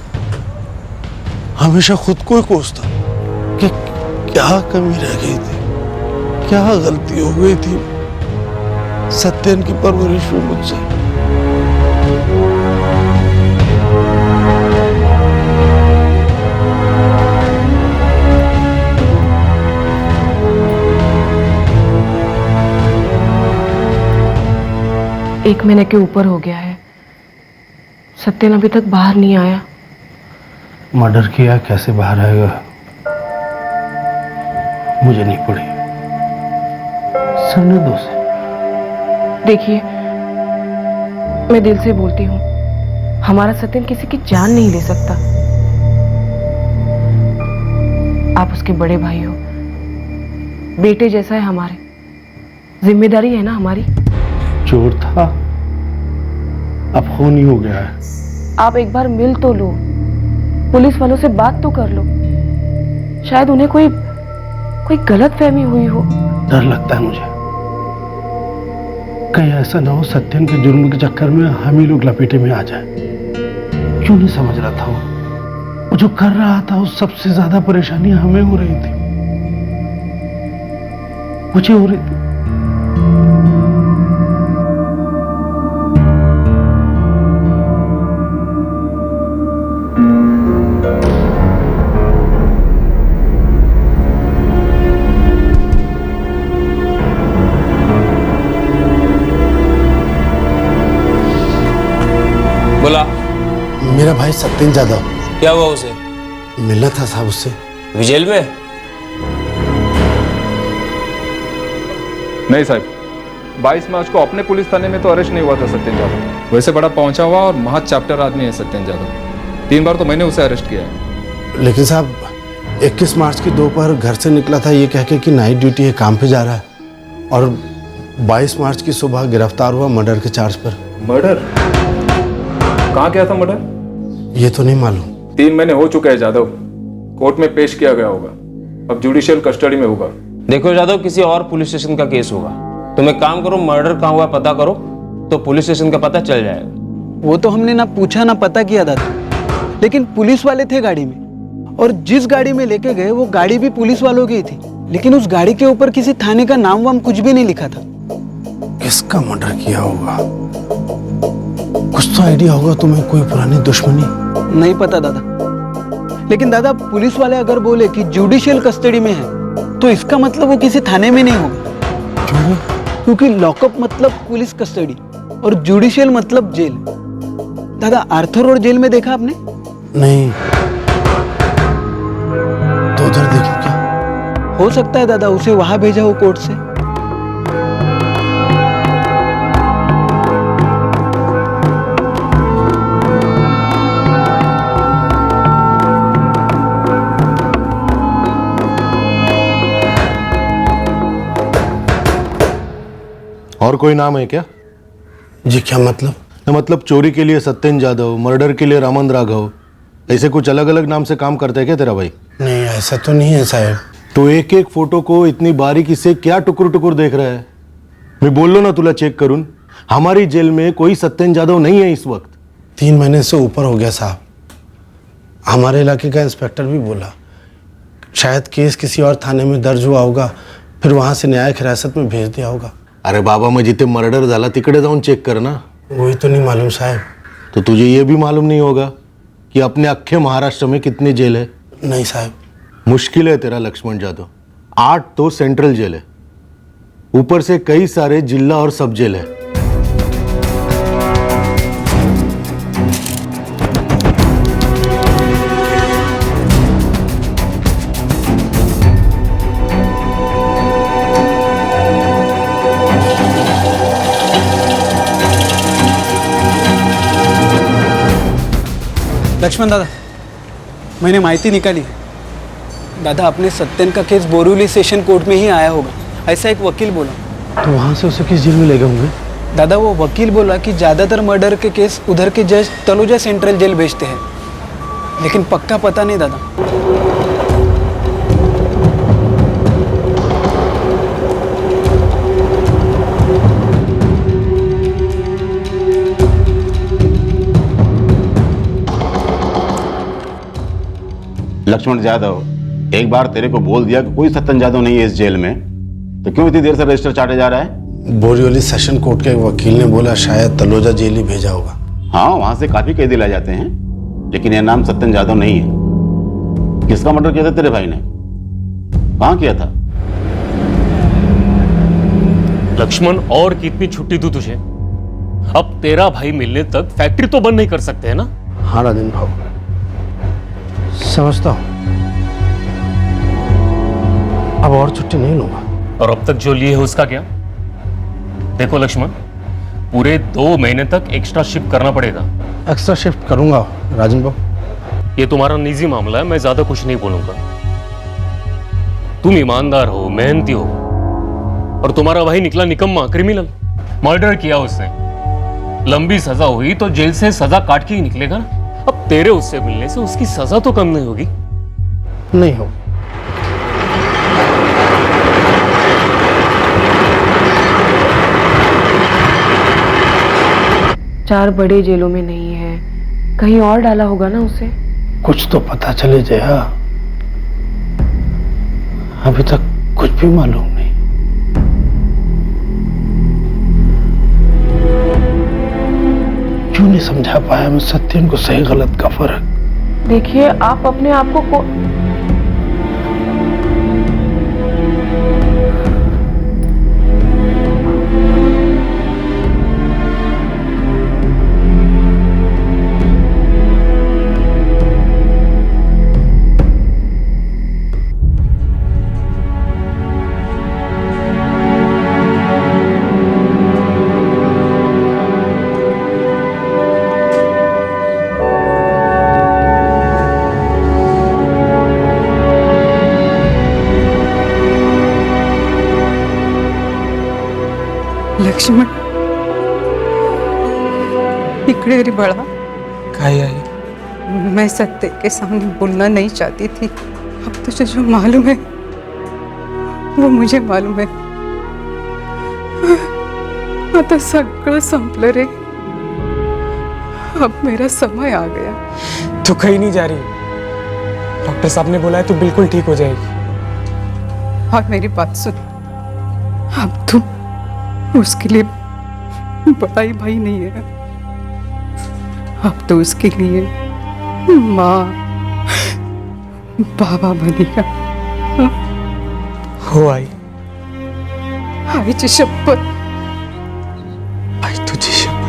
हमेशा खुद को ही कोसता कि क्या कमी रह गई थी, क्या गलती हो गई थी सत्यन की परवरिश में मुझसे। एक महीने के ऊपर हो गया है, सत्यन अभी तक बाहर नहीं आया। मर्डर किया, कैसे बाहर आएगा मुझे नहीं पड़ी। सरने दो से। देखिए, मैं दिल से बोलती हूँ, हमारा सत्यन किसी की जान नहीं ले सकता। आप उसके बड़े भाई हो, बेटे जैसा है हमारे, जिम्मेदारी है ना हमारी। चोर था, अब खून ही हो गया है। आप एक बार मिल तो लो, पुलिस वालों से बात तो कर लो, शायद उन्हें कोई गलत फहमी हुई हो। डर लगता है मुझे, कहीं ऐसा ना हो सत्यन के जुर्म के चक्कर में हम ही लोग लपेटे में आ जाए। क्यों नहीं समझ रहा था वो जो कर रहा था, उस सबसे ज्यादा परेशानी हमें हो रही थी, मुझे हो रही थी। बोला। मेरा भाई सत्यन जादव। क्या हुआ उसे? मिलना था साहब उससे। जेल में? नहीं साहब, 22 मार्च को अपने पुलिस थाने में तो अरेस्ट नहीं हुआ था सत्यन जादव। वैसे बड़ा पहुंचा हुआ और महा चैप्टर आदमी है सत्यन जादव। 3 बार तो मैंने उसे अरेस्ट किया है। लेकिन साहब 21 मार्च की दोपहर घर से निकला था ये कह के कि नाइट ड्यूटी है, काम पे जा रहा है, और 22 मार्च की सुबह गिरफ्तार हुआ मर्डर के चार्ज पर। मर्डर? कहाँ किया था मर्डर? ये तो नहीं मालूम। 3 महीने हो चुके हैं जादव, कोर्ट में पेश किया गया होगा, अब जुडिशियल कस्टडी में होगा। देखो जादव, किसी और पुलिस स्टेशन का केस होगा। तुम एक काम करो, मर्डर कहाँ हुआ पता करो, तो पुलिस स्टेशन का पता चल जाएगा। वो तो हमने ना पूछा ना पता किया दादा, लेकिन पुलिस वाले थे गाड़ी में, और जिस गाड़ी में लेके गए वो गाड़ी भी पुलिस वालों की थी, लेकिन उस गाड़ी के ऊपर किसी थाने का नाम वाम कुछ भी नहीं लिखा था। किसका मर्डर किया होगा? कुछ तो आइडिया होगा तुम्हें? कोई पुरानी दुश्मनी? नहीं पता दादा, लेकिन दादा पुलिस वाले अगर बोले कि जुडिशियल कस्टडी में है तो इसका मतलब वो किसी थाने में नहीं होगा। क्यों? क्योंकि लॉकअप मतलब पुलिस कस्टडी और जुडिशियल मतलब जेल। दादा आर्थर रोड जेल में देखा आपने? नहीं। तो उधर देखो क्या? हो सकता है दादा उसे वहां भेजा हो कोर्ट से। और कोई नाम है क्या? जी क्या मतलब? मतलब चोरी के लिए सत्यन जादव, मर्डर के लिए रामन राघव, ऐसे कुछ अलग अलग नाम से काम करता है क्या तेरा भाई? नहीं ऐसा तो नहीं है साहब। तो एक एक फोटो को इतनी बारीकी से क्या टुकुर टुकुर देख रहा है? मैं बोल लो ना तुला चेक करूं। हमारी जेल में कोई सत्यन जादव नहीं है इस वक्त। 3 महीने से ऊपर हो गया साहब। हमारे इलाके का इंस्पेक्टर भी बोला शायद केस किसी और थाने में दर्ज हुआ होगा, फिर वहां से न्यायिक हिरासत में भेज दिया होगा। अरे बाबा, मैं जिथे मर्डर झाला तिकडे जाऊन चेक कर ना। वही तो नहीं मालूम साहब। तो तुझे ये भी मालूम नहीं होगा कि अपने अख्खे महाराष्ट्र में कितनी जेल है? नहीं साहब। मुश्किल है तेरा लक्ष्मण जादव। 8 तो सेंट्रल जेल है, ऊपर से कई सारे जिला और सब जेल है। लक्ष्मण दादा, मैंने माहिती निकाली है। दादा अपने सत्यन का केस बोरिवली सेशन कोर्ट में ही आया होगा, ऐसा एक वकील बोला। तो वहां से उसे किस जेल में ले गए होंगे? दादा वो वकील बोला कि ज़्यादातर मर्डर के केस उधर के जज तलोजा सेंट्रल जेल भेजते हैं, लेकिन पक्का पता नहीं दादा। लक्ष्मण जादव, एक बार तेरे को बोल दिया कि कोई सत्यन जादव नहीं है इस जेल में, तो क्यों इतनी देर से रजिस्टर चाटे जा रहा है? बोरिवली सेशन कोर्ट के वकील ने बोला शायद तलोजा जेल ही भेजा होगा। हाँ, वहां से काफी कैदी ला जाते हैं, लेकिन यह नाम सत्यन जादव नहीं है। किसका मर्डर किया था तेरे भाई ने? कहाँ किया था? लक्ष्मण, और कितनी छुट्टी दूं तुझे? अब तेरा भाई मिलने तक फैक्ट्री तो बंद नहीं कर सकते है ना? हाँ राजन भाव, समझता हूँ। अब और छुट्टी नहीं लूंगा। और अब तक जो लिए है उसका क्या? देखो लक्ष्मण, पूरे 2 महीने तक एक्स्ट्रा शिफ्ट करना पड़ेगा। एक्स्ट्रा शिफ्ट करूंगा राजन बाबू। ये तुम्हारा निजी मामला है, मैं ज्यादा कुछ नहीं बोलूंगा। तुम ईमानदार हो, मेहनती हो, और तुम्हारा भाई निकला निकम्मा, क्रिमिनल। मर्डर किया उसने, लंबी सजा हुई तो जेल से सजा काट के ही निकलेगा ना। अब तेरे उससे मिलने से उसकी सजा तो कम नहीं होगी। नहीं होगी। 4 बड़े जेलों में नहीं है, कहीं और डाला होगा ना उसे। कुछ तो पता चले जया, अभी तक कुछ भी मालूम नहीं। क्यों नहीं समझा पाया मैं सत्यन को सही गलत का फर्क? देखिए आप अपने आप को लक्ष्मण, इकडे रे बड़ा। काय आई? मैं सत्य के सामने बोलना नहीं चाहती थी। अब तुझे जो मालूम है वो मुझे मालूम है। आता सगळं संपलं रे। अब मेरा समय आ गया। तू कहीं नहीं जा रही। डॉक्टर साहब ने बोला है तू बिल्कुल ठीक हो जाएगी। और मेरी बात सुन, अब तू उसके लिए बड़ा ही भाई नहीं है, अब तो उसके लिए माँ बाबा बनेगा। हो आई, आईची शपथ। आई तुझी शपथ।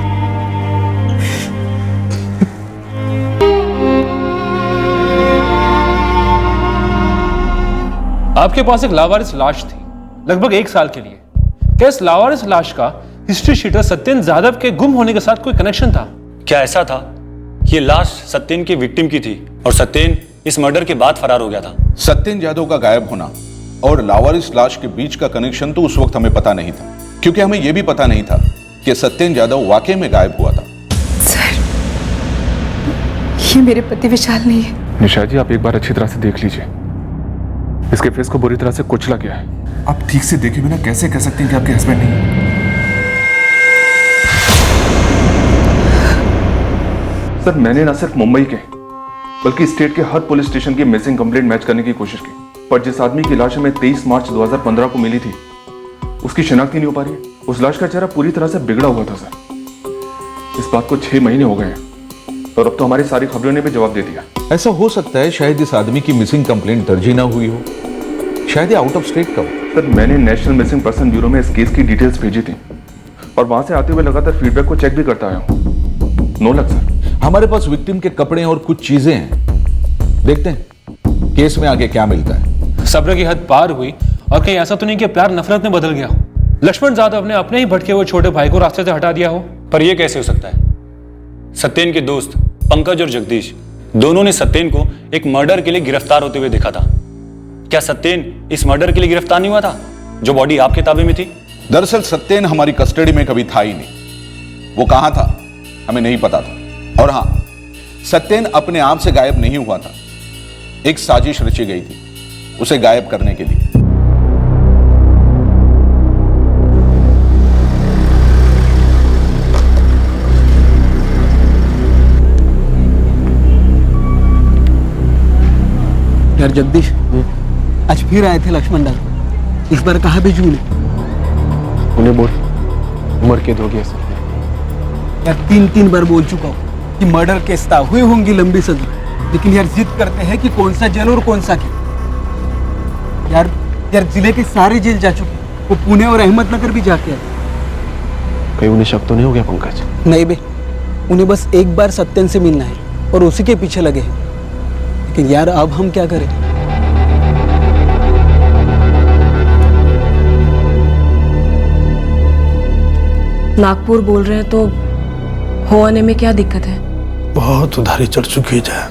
आपके पास एक लावारिस लाश थी लगभग 1 साल के लिए। क्या इस लावारिस लाश का हिस्ट्री शीटर सत्येंद्र जाधव के गुम होने के साथ कोई कनेक्शन था? क्या ऐसा था कि ये लाश सत्येंद्र की विक्टिम की थी और सत्येंद्र इस मर्डर के बाद फरार हो गया था? सत्येंद्र यादव का गायब होना और लावारिस लाश के बीच का कनेक्शन तो उस वक्त हमें पता नहीं था, क्योंकि हमें यह भी पता नहीं था कि सत्येंद्र यादव वाकई में गायब हुआ था। सर, ये मेरे पति विशाल नहीं है। निशा जी, आप एक बार अच्छी तरह से देख लीजिए। इसके फेस को बुरी तरह से कुचला गया है। आप ठीक से देखे बिना कैसे कह सकते हैं कि आपके हस्बैंड नहीं है? सर, मैंने ना सिर्फ मुंबई के बल्कि स्टेट के हर पुलिस स्टेशन की मिसिंग कंप्लेंट मैच करने की कोशिश की, पर जिस आदमी की लाश हमें 23 मार्च 2015 को मिली थी उसकी शिनाख्त ही नहीं हो पा रही है। उस लाश का चेहरा पूरी तरह से बिगड़ा हुआ था सर। इस बात को 6 महीने हो गए हैं और अब तो हमारी सारी खबरों ने भी जवाब दे दिया। ऐसा हो सकता है शायद इस आदमी की मिसिंग कंप्लेंट दर्ज ही ना हुई हो, शायद ये आउट ऑफ स्टेट का हो। सर, मैंने नेशनल मिसिंग पर्सन ब्यूरो में इस केस की डिटेल्स भेजी थी और वहां से आते हुए लगातार फीडबैक को चेक भी करता आया हूं। No luck sir. हमारे पास विक्टिम के कपड़े और कुछ चीजें हैं, देखते हैं केस में आगे क्या मिलता है। सब्र की हद पार हुई और कहीं ऐसा तो नहीं कि प्यार नफरत में बदल गया हो? लक्ष्मण जाधव ने अपने ही भटके हुए छोटे भाई को रास्ते से हटा दिया हो? पर यह कैसे हो सकता है? सत्येंद्र के दोस्त पंकज और जगदीश दोनों ने सत्येंद्र को एक मर्डर के लिए गिरफ्तार होते हुए देखा था। क्या सत्येंद्र इस मर्डर के लिए गिरफ्तार नहीं हुआ था जो बॉडी आपके ताबे में थी? दरअसल सत्येंद्र हमारी कस्टडी में कभी था ही नहीं। वो कहां था हमें नहीं पता था। और हां, सत्येंद्र अपने आप से गायब नहीं हुआ था, एक साजिश रची गई थी उसे गायब करने के लिए। यार जगदीश, आज फिर आए थे लक्ष्मण दादा। इस बार कहाँ भेजू उन्हें बोल उम्र कैद हो गया सर। यार 3 बार बोल चुका हूँ कि मर्डर केस था, हुई होंगी लंबी सजा, लेकिन यार जिद करते हैं कि कौन सा जेल और कौन सा केस। यार जिले के सारे जेल जा चुके, वो पुणे और अहमदनगर भी जाके आए। कहीं उन्हें शक तो नहीं हो गया पंकज? नहीं बे, उन्हें बस एक बार सत्येंद्र से मिलना है और उसी के पीछे लगे हैं। लेकिन यार अब हम क्या करें? नागपुर बोल रहे हैं तो हो आने में क्या दिक्कत है? बहुत उधारी चढ़ चुकी है।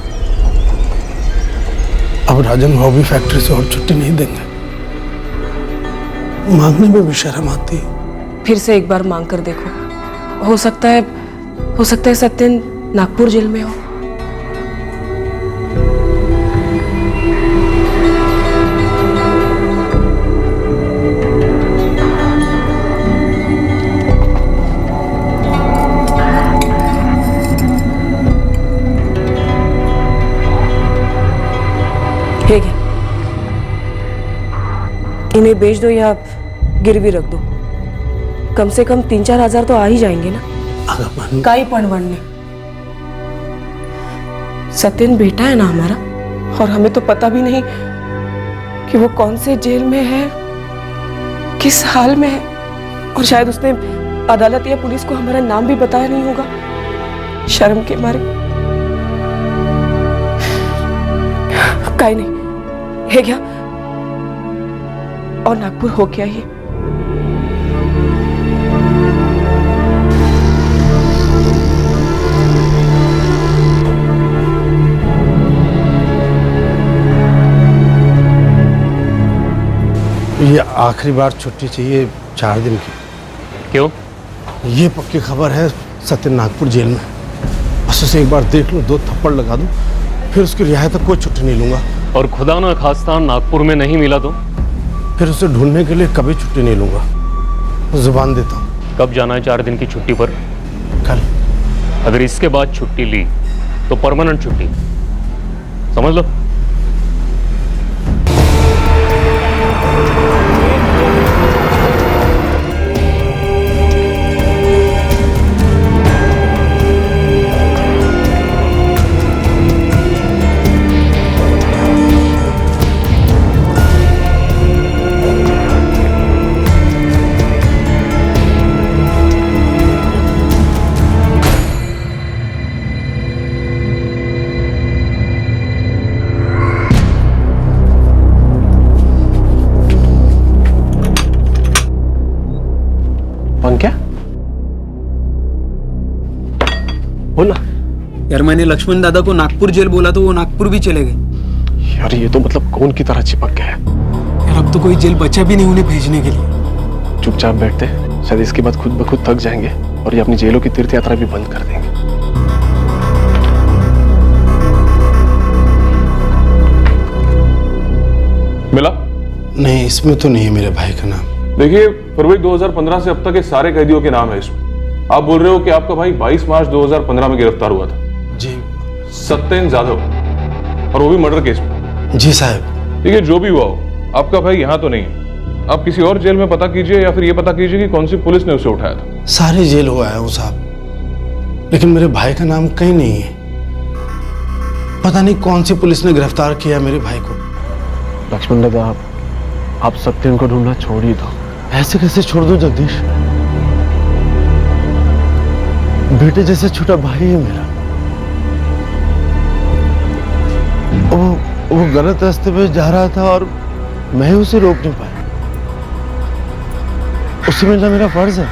अब राजन भाव भी फैक्ट्री से और छुट्टी नहीं देंगे। मांगने में भी शर्म आती है। फिर से एक बार मांग कर देखो, हो सकता है सत्येंद्र नागपुर जेल में हो। है क्या? इन्हें बेच दो या गिरवी रख दो, कम से कम 3-4 हजार तो आ ही जाएंगे ना। काई पण बनने, सत्यन बेटा है ना हमारा, और हमें तो पता भी नहीं कि वो कौन से जेल में है, किस हाल में है, और शायद उसने अदालत या पुलिस को हमारा नाम भी बताया नहीं होगा शर्म के मारे। काई नहीं है क्या, और नागपुर हो क्या ये? ये आखिरी बार छुट्टी चाहिए 4 दिन की। क्यों? ये पक्की खबर है, सत्यन नागपुर जेल में। बस उसे एक बार देख लो, 2 थप्पड़ लगा दूं, फिर उसकी रिहाई तक कोई छुट्टी नहीं लूंगा। और खुदा ना खास्ता नागपुर में नहीं मिला तो? फिर उसे ढूंढने के लिए कभी छुट्टी नहीं लूंगा, जुबान देता हूँ। कब जाना है 4 दिन की छुट्टी पर? कल। अगर इसके बाद छुट्टी ली तो परमानेंट छुट्टी, समझ लो। क्या बोला यार? मैंने लक्ष्मण दादा को नागपुर जेल बोला तो वो नागपुर भी चले गए। यार ये तो मतलब कौन की तरह चिपक गया है यार। अब तो कोई जेल बचा भी नहीं उन्हें भेजने के लिए। चुपचाप बैठते, शायद इसके बाद खुद ब खुद थक जाएंगे और ये अपनी जेलों की तीर्थ यात्रा भी बंद कर देंगे। मिला? नहीं, इसमें तो नहीं है मेरे भाई का नाम। देखिए, फरवरी 2015 से अब तक के सारे कैदियों के नाम है इसमें। आप बोल रहे हो कि आपका भाई 22 मार्च 2015 में गिरफ्तार हुआ था? जी। सत्यन जाधव, और वो भी मर्डर केस में? जी साहब। ठीक है, जो भी हुआ हो, आपका भाई यहाँ तो नहीं है। आप किसी और जेल में पता कीजिए, या फिर ये पता कीजिए कि कौन सी पुलिस ने उसे उठाया था। सारे जेल हुआ है वो साहब, लेकिन मेरे भाई का नाम कहीं नहीं है। पता नहीं कौन सी पुलिस ने गिरफ्तार किया मेरे भाई को। लक्ष्मण दादा, आप सत्यन को ढूंढना छोड़ ही दो। ऐसे कैसे छोड़ दो जगदीश? बेटे जैसे छोटा भाई है मेरा। वो गलत रास्ते पे जा रहा था और मैं उसे रोक नहीं पाया। उसे मिलना मेरा फर्ज है।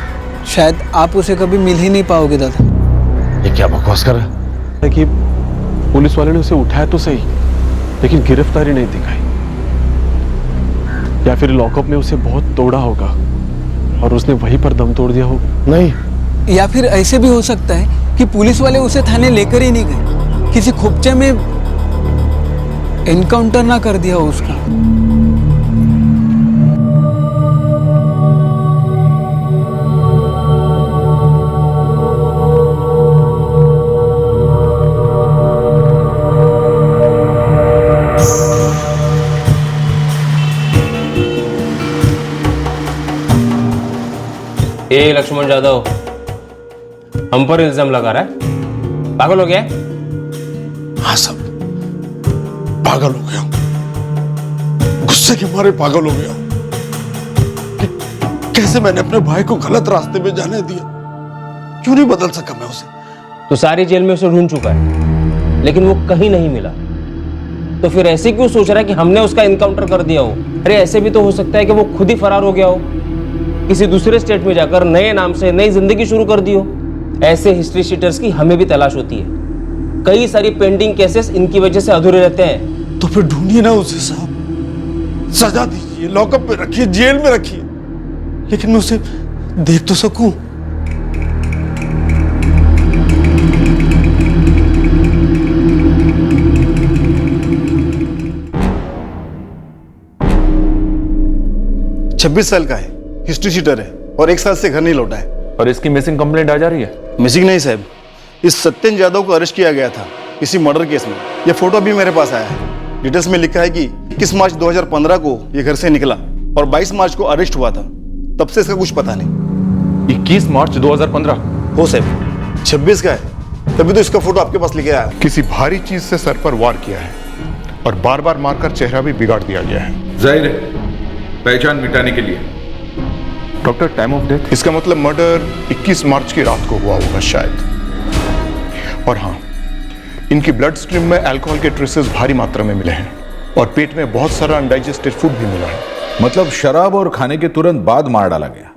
शायद आप उसे कभी मिल ही नहीं पाओगे दादा। ये क्या बकवास कर रहा है? कि पुलिस वाले ने उसे उठाया तो सही, लेकिन गिरफ्तारी नहीं दिखाई। या फिर लॉकअप में उसे बहुत तोड़ा होगा और उसने वहीं पर दम तोड़ दिया होगा। नहीं, या फिर ऐसे भी हो सकता है कि पुलिस वाले उसे थाने लेकर ही नहीं गए, किसी खोपचे में एनकाउंटर ना कर दिया हो उसका। ए लक्ष्मण जाधव, हम पर इल्जाम लगा रहा है? पागल हो गया? हाँ सब पागल हो गया, गुस्से के मारे पागल हो गया। कैसे मैंने अपने भाई को गलत रास्ते में जाने दिया? क्यों नहीं बदल सका मैं उसे? तो सारी जेल में उसे ढूंढ चुका है, लेकिन वो कहीं नहीं मिला। तो फिर ऐसे क्यों सोच रहा है कि हमने उसका इनकाउंटर कर दिया हो? अरे ऐसे भी तो हो सकता है कि वो खुद ही फरार हो गया हो, किसी दूसरे स्टेट में जाकर नए नाम से नई जिंदगी शुरू कर दी हो। ऐसे हिस्ट्री शीटर्स की हमें भी तलाश होती है। कई सारी पेंडिंग केसेस इनकी वजह से अधूरे रहते हैं। तो फिर ढूंढिए ना उसे साहब, सजा दीजिए, लॉकअप में रखिए, जेल में रखिए, लेकिन मैं उसे देख तो सकूं। छब्बीस साल का है, हिस्ट्री शीटर है और 1 साल से घर नहीं लौटा है। और इसकी मिसिंग कंप्लेंट आ जा रही है? मिसिंग नहीं साहब, इस सत्यन जाधव को अरेस्ट किया गया था किसी मर्डर केस में। यह फोटो भी मेरे पास आया है। डिटेल्स में लिखा है कि 21 मार्च 2015 को ये घर से निकला और 22 मार्च को अरेस्ट हुआ था। तब से इसका कुछ पता नहीं। 21 मार्च 2015? हो साहब, 26 का है, तभी तो इसका फोटो आपके पास लेके आया। किसी भारी चीज से सर पर वार किया है और बार बार मारकर चेहरा भी बिगाड़ दिया गया है। जाहिर है पहचान मिटाने के लिए। Doctor, time of death? इसका मतलब मर्डर 21 मार्च की रात को हुआ होगा शायद। और हाँ, इनकी ब्लड स्ट्रीम में अल्कोहल के ट्रेसेस भारी मात्रा में मिले हैं और पेट में बहुत सारा अनडाइजेस्टेड फूड भी मिला है। मतलब शराब और खाने के तुरंत बाद मार डाला गया।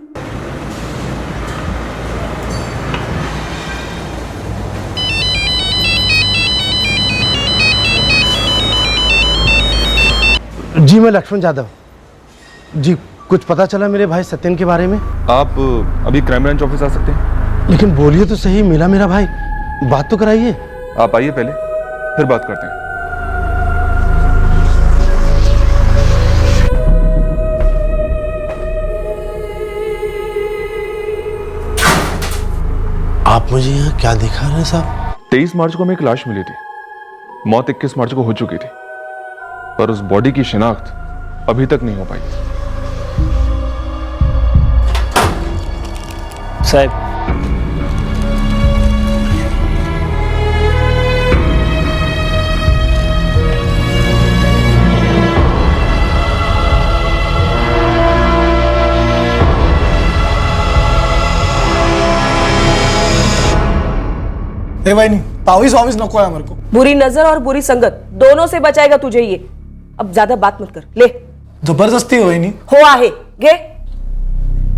जी मैं लक्ष्मण यादव जी। कुछ पता चला मेरे भाई सत्यन के बारे में? आप अभी क्राइम ब्रांच ऑफिस आ सकते हैं? लेकिन बोलिए तो सही, मिला मेरा भाई, बात तो कराइए। आप आइए पहले, फिर बात करते हैं। आप मुझे यहाँ क्या दिखा रहे हैं साहब? 23 मार्च को हमें एक लाश मिली थी। मौत 21 मार्च को हो चुकी थी, पर उस बॉडी की शिनाख्त अभी तक नहीं हो पाई। साहब, भाई नहीं, तावीज वावीज नको है मेरे को। बुरी नजर और बुरी संगत दोनों से बचाएगा तुझे ये। अब ज्यादा बात मत कर, ले। जबरदस्ती हो नहीं हो आहे गे।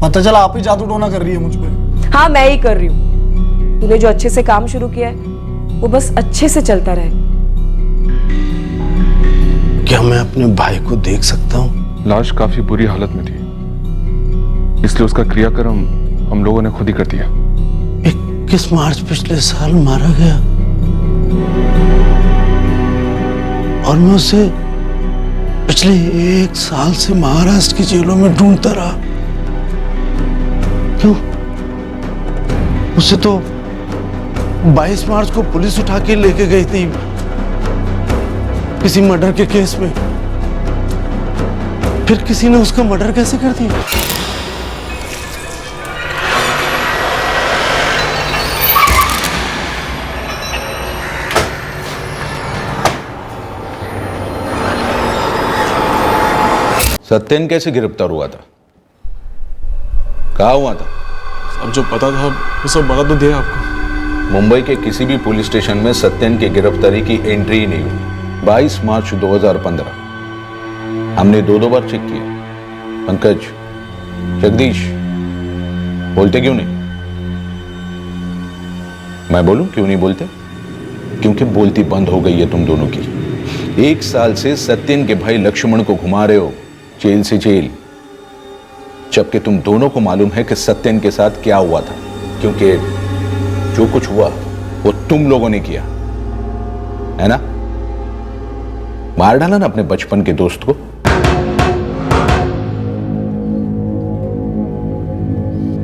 पता चला आप ही जादू टोना कर रही है मुझ पे। हाँ, मैं ही कर रही हूँ। तूने जो अच्छे से काम शुरू किया है वो बस अच्छे से चलता रहे। क्या मैं अपने भाई को देख सकता हूँ? लाश काफी बुरी हालत में थी, इसलिए उसका क्रियाक्रम हम लोगों ने खुद ही कर दिया। 21 मार्च पिछले साल मारा गया और मैं उसे पिछले 1 साल से महाराष्ट्र की जेलों में ढूंढता रहा। क्यों? उसे तो 22 मार्च को पुलिस उठा के लेके गई थी किसी मर्डर के केस में। फिर किसी ने उसका मर्डर कैसे कर दिया? सत्यन कैसे गिरफ्तार हुआ था? कहाँ हुआ था? अब जो पता था वो सब बता तो दिया आपको। मुंबई के किसी भी पुलिस स्टेशन में सत्यन की गिरफ्तारी की एंट्री ही नहीं हुई। 22 मार्च 2015 हमने 2 बार चेक किया। पंकज, जगदीश, बोलते क्यों नहीं? मैं बोलूं क्यों नहीं बोलते? क्योंकि बोलती बंद हो गई है तुम दोनों की। 1 साल से सत्यन के भाई लक्ष्मण को घुमा रहे हो जेल से जेल, जबकि तुम दोनों को मालूम है कि सत्यन के साथ क्या हुआ था। क्योंकि जो कुछ हुआ वो तुम लोगों ने किया है ना? मार डाला ना अपने बचपन के दोस्त को।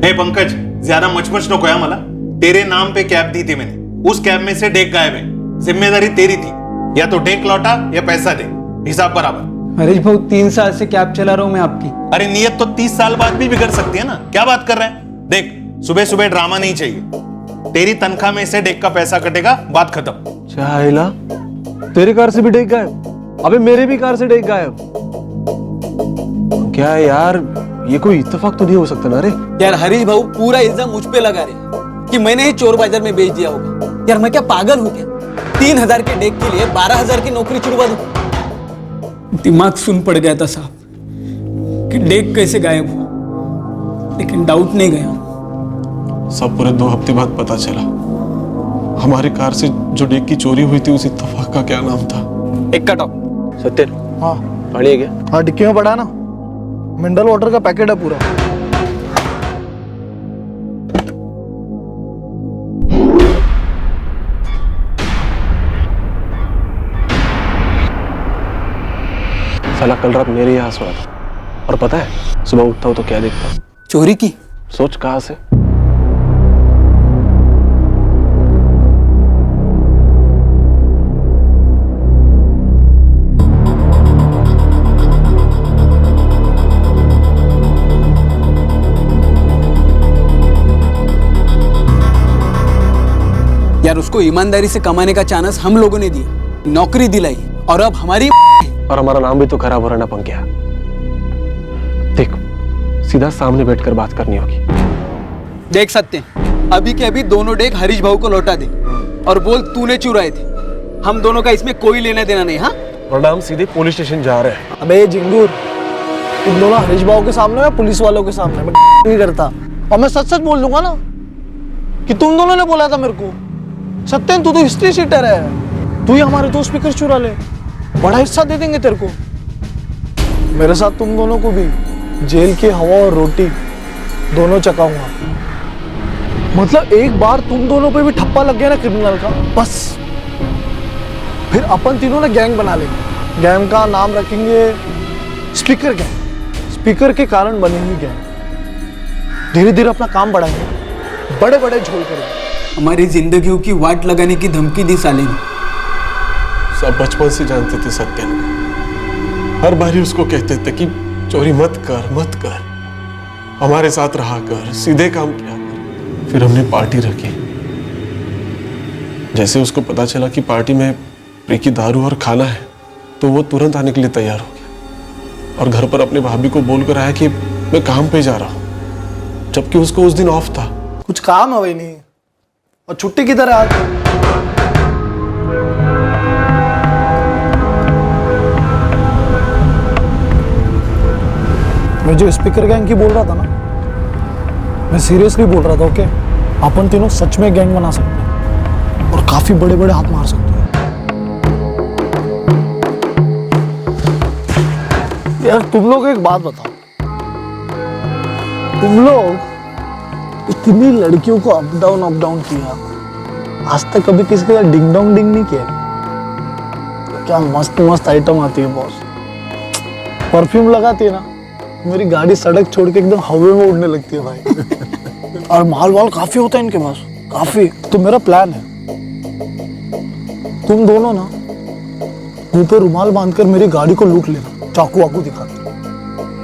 हे पंकज, ज्यादा मचमच नको है मला। तेरे नाम पे कैब दी थी मैंने, उस कैब में से डेक गायब है। जिम्मेदारी तेरी थी, या तो डेक लौटा या पैसा दे, हिसाब बराबर। हरीश भाऊ 3 साल से कैब चला रहा हूं मैं आपकी। अरे नियत तो 30 साल बाद भी बिगड़ सकती है ना। क्या बात कर रहे हैं? देख, सुबह सुबह ड्रामा नहीं चाहिए। तेरी तनख्वाह में से डेक का पैसा कटेगा, बात खत्म। चाहेला, तेरी कार से भी डेक गायब? अबे मेरे भी कार से डेक गायब। क्या है यार, ये कोई इत्तेफाक तो नहीं हो सकता ना? रे यार हरीश भाऊ पूरा इल्जाम मुझ पे लगा रहे कि मैंने ही चोर बाजार में बेच दिया होगा। यार मैं क्या पागल हूं क्या? 3000 के डेक के लिए 12000 की नौकरी छुड़वा दूं? दिमाग सुन पड़ गया था साहब कि डेक कैसे गायब हुआ, लेकिन डाउट नहीं गया। सब पूरे 2 हफ्ते बाद पता चला। हमारी कार से जो डेक की चोरी हुई थी उस इत्तेफाक का क्या नाम था? एक कट ऑफ। सत्यन, हाँ पानी है क्या? हाँ, डिक्की में पड़ा है ना, मिनरल वाटर का पैकेट है पूरा। साला कल रात मेरे यहाँ सोया था और पता है सुबह उठता हूँ तो क्या देखता हूँ? चोरी की। सोच कहाँ से? यार उसको ईमानदारी से कमाने का चांस हम लोगों ने दिया, नौकरी दिलाई, और अब हमारी और हमारा नाम भी तो खराब हो रहा ना पंक्या। देख, सीधा सामने बैठकर बात करनी होगी। देख सकते हैं, अभी के अभी दोनों डेग हरीश भाऊ को लौटा दे और बोल तूने चुराए थे। हम दोनों का इसमें कोई लेना देना नहीं। हाँ, और हम सीधे पुलिस स्टेशन जा रहे हैं। अबे जिंगूर, तुम दोनों हरीश भाऊ के सामने या पुलिस वालों के सामने? मैं नहीं करता, और मैं सच सच बोल दूंगा ना कि तुम दोनों ने बोला था मेरे को। सत्यन, तू तो हिस्ट्री शीटर है, तू ही हमारे दो स्पीकर चुरा ले, बड़ा हिस्सा दे देंगे तेरे को। मेरे साथ तुम दोनों को भी जेल की हवा और रोटी दोनों चकाऊंगा। मतलब एक बार तुम दोनों पे भी ठप्पा लग गया ना क्रिमिनल का, बस फिर अपन तीनों ने गैंग बना लेंगे। गैंग का नाम रखेंगे स्पीकर गैंग। स्पीकर के कारण बनेंगी गैंग। धीरे धीरे अपना काम बढ़ाएंगे, बड़े बड़े झोल करेंगे। हमारी जिंदगियों की वाट लगाने की धमकी दी साले ने। सब बचपन से जानते थे सत्यन को। हर बारी उसको कहते थे कि चोरी मत कर, मत कर, हमारे साथ रहा कर, सीधे काम किया कर। फिर हमने पार्टी रखी। जैसे उसको पता चला कि पार्टी में फ्री की दारू और खाना है, तो वो तुरंत आने के लिए तैयार हो गया और घर पर अपने भाभी को बोलकर आया कि मैं काम पे जा रहा हूं, जबकि उसको उस दिन ऑफ था। कुछ काम है नहीं, और छुट्टी किधर है आज? मैं जो स्पीकर गैंग की बोल रहा था ना, मैं सीरियसली बोल रहा था। ओके, अपन तीनों सच में गैंग बना सकते हैं और काफी बड़े बड़े हाथ मार सकते हैं। यार तुम लोग एक बात बताओ, तुम लोग इतनी लड़कियों को अप डाउन किया, आज तक कभी किसी के साथ डिंग डोंग डिंग नहीं किया? क्या मस्त मस्त आइटम आती है बॉस। परफ्यूम लगाती है ना, मेरी गाड़ी सड़क छोड़ के एकदम हवा में उड़ने लगती है भाई। और माल वाल काफी होता है इनके पास, काफी। तो मेरा प्लान है, तुम दोनों ना मुंह पे रुमाल बांधकर मेरी गाड़ी को लूट लेना, चाकू वाकू दिखाते।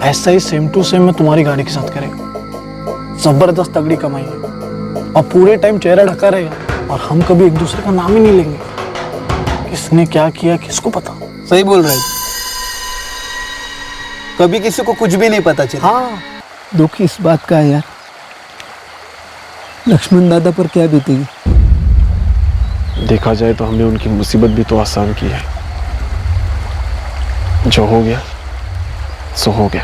ऐसा ही सेम टू सेम मैं तुम्हारी गाड़ी के साथ करेगा। जबरदस्त तगड़ी कमाई है और पूरे टाइम चेहरा ढका रहेगा और हम कभी एक दूसरे का नाम ही नहीं लेंगे। किसने क्या किया किसको पता। सही बोल रहा है, कभी किसी को कुछ भी नहीं पता चला। हाँ, दुख इस बात का है यार, लक्ष्मण दादा पर क्या बीतेगी। देखा जाए तो हमने उनकी मुसीबत भी तो आसान की है। जो हो गया सो हो गया,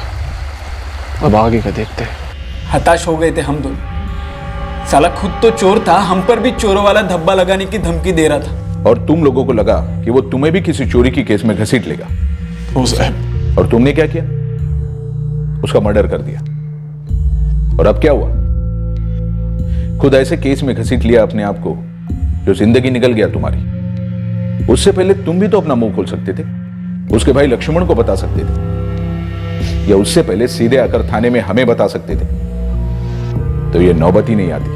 अब आगे का देखते हैं। हताश हो गए थे हम दोनों। साला खुद तो चोर था, हम पर भी चोरों वाला धब्बा लगाने की धमकी दे रहा था। और तुम लोगों को लगा कि वो तुम्हें भी किसी चोरी की केस में घसीट लेगा। और तुमने क्या किया? उसका मर्डर कर दिया। और अब क्या हुआ? खुद ऐसे केस में घसीट लिया अपने आप को, जो जिंदगी निकल गया तुम्हारी। उससे पहले तुम भी तो अपना मुंह खोल सकते थे, उसके भाई लक्ष्मण को बता सकते थे, या उससे पहले सीधे आकर थाने में हमें बता सकते थे, तो ये नौबत ही नहीं आती।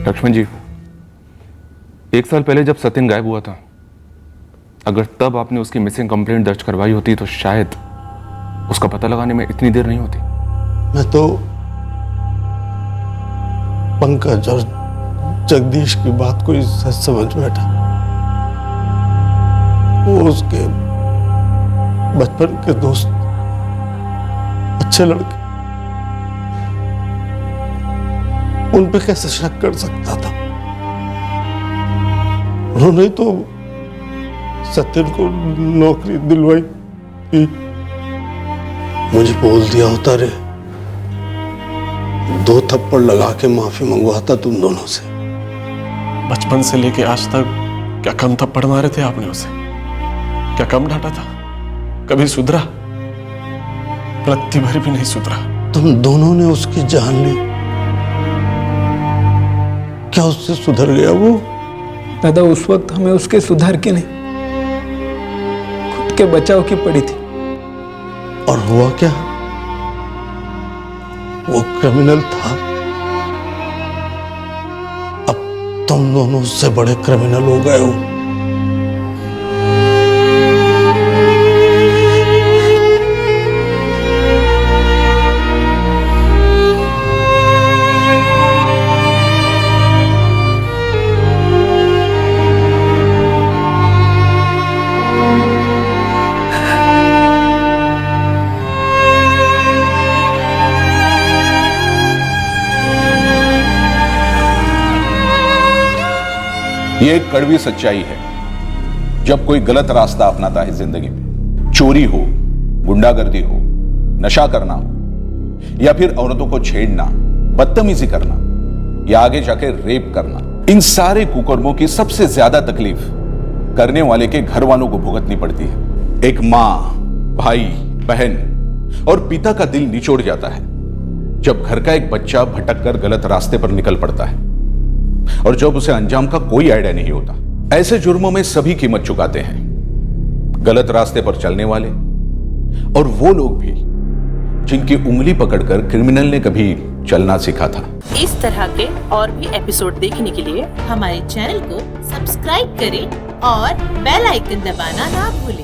लक्ष्मण जी, 1 साल पहले जब सत्यन गायब हुआ था, अगर तब आपने उसकी मिसिंग कंप्लेंट दर्ज करवाई होती तो शायद उसका पता लगाने में इतनी देर नहीं होती। मैं तो पंकज और जगदीश की बात को सच समझ बैठा। वो उसके बचपन के दोस्त, अच्छे लड़के, उन पे कैसे शक कर सकता था? उन्होंने तो सत्यन को नौकरी दिलवाई थी। मुझे बोल दिया होता रे, 2 थप्पड़ लगा के माफी मंगवाता तुम दोनों से। बचपन से लेके आज तक क्या कम थप्पड़ मारे थे आपने उसे? क्या कम डांटा था? कभी सुधरा? रत्ती भर भी नहीं सुधरा। तुम दोनों ने उसकी जान ली, क्या उससे सुधर गया वो? दादा, उस वक्त हमें उसके सुधार के नहीं, खुद के बचाव की पड़ी थी। और हुआ क्या? वो क्रिमिनल था। अब तुम दोनों उससे बड़े क्रिमिनल हो गए हो। ये एक कड़वी सच्चाई है। जब कोई गलत रास्ता अपनाता है जिंदगी में, चोरी हो, गुंडागर्दी हो, नशा करना हो, या फिर औरतों को छेड़ना, बदतमीजी करना, या आगे जाके रेप करना, इन सारे कुकर्मों की सबसे ज्यादा तकलीफ करने वाले के घर वालों को भुगतनी पड़ती है। एक मां, भाई, बहन और पिता का दिल निचोड़ जाता है जब घर का एक बच्चा भटक कर गलत रास्ते पर निकल पड़ता है और जब उसे अंजाम का कोई आइडिया नहीं होता। ऐसे जुर्मों में सभी कीमत चुकाते हैं, गलत रास्ते पर चलने वाले और वो लोग भी जिनकी उंगली पकड़कर क्रिमिनल ने कभी चलना सीखा था। इस तरह के और भी एपिसोड देखने के लिए हमारे चैनल को सब्सक्राइब करें और बेल आइकन दबाना ना भूलें।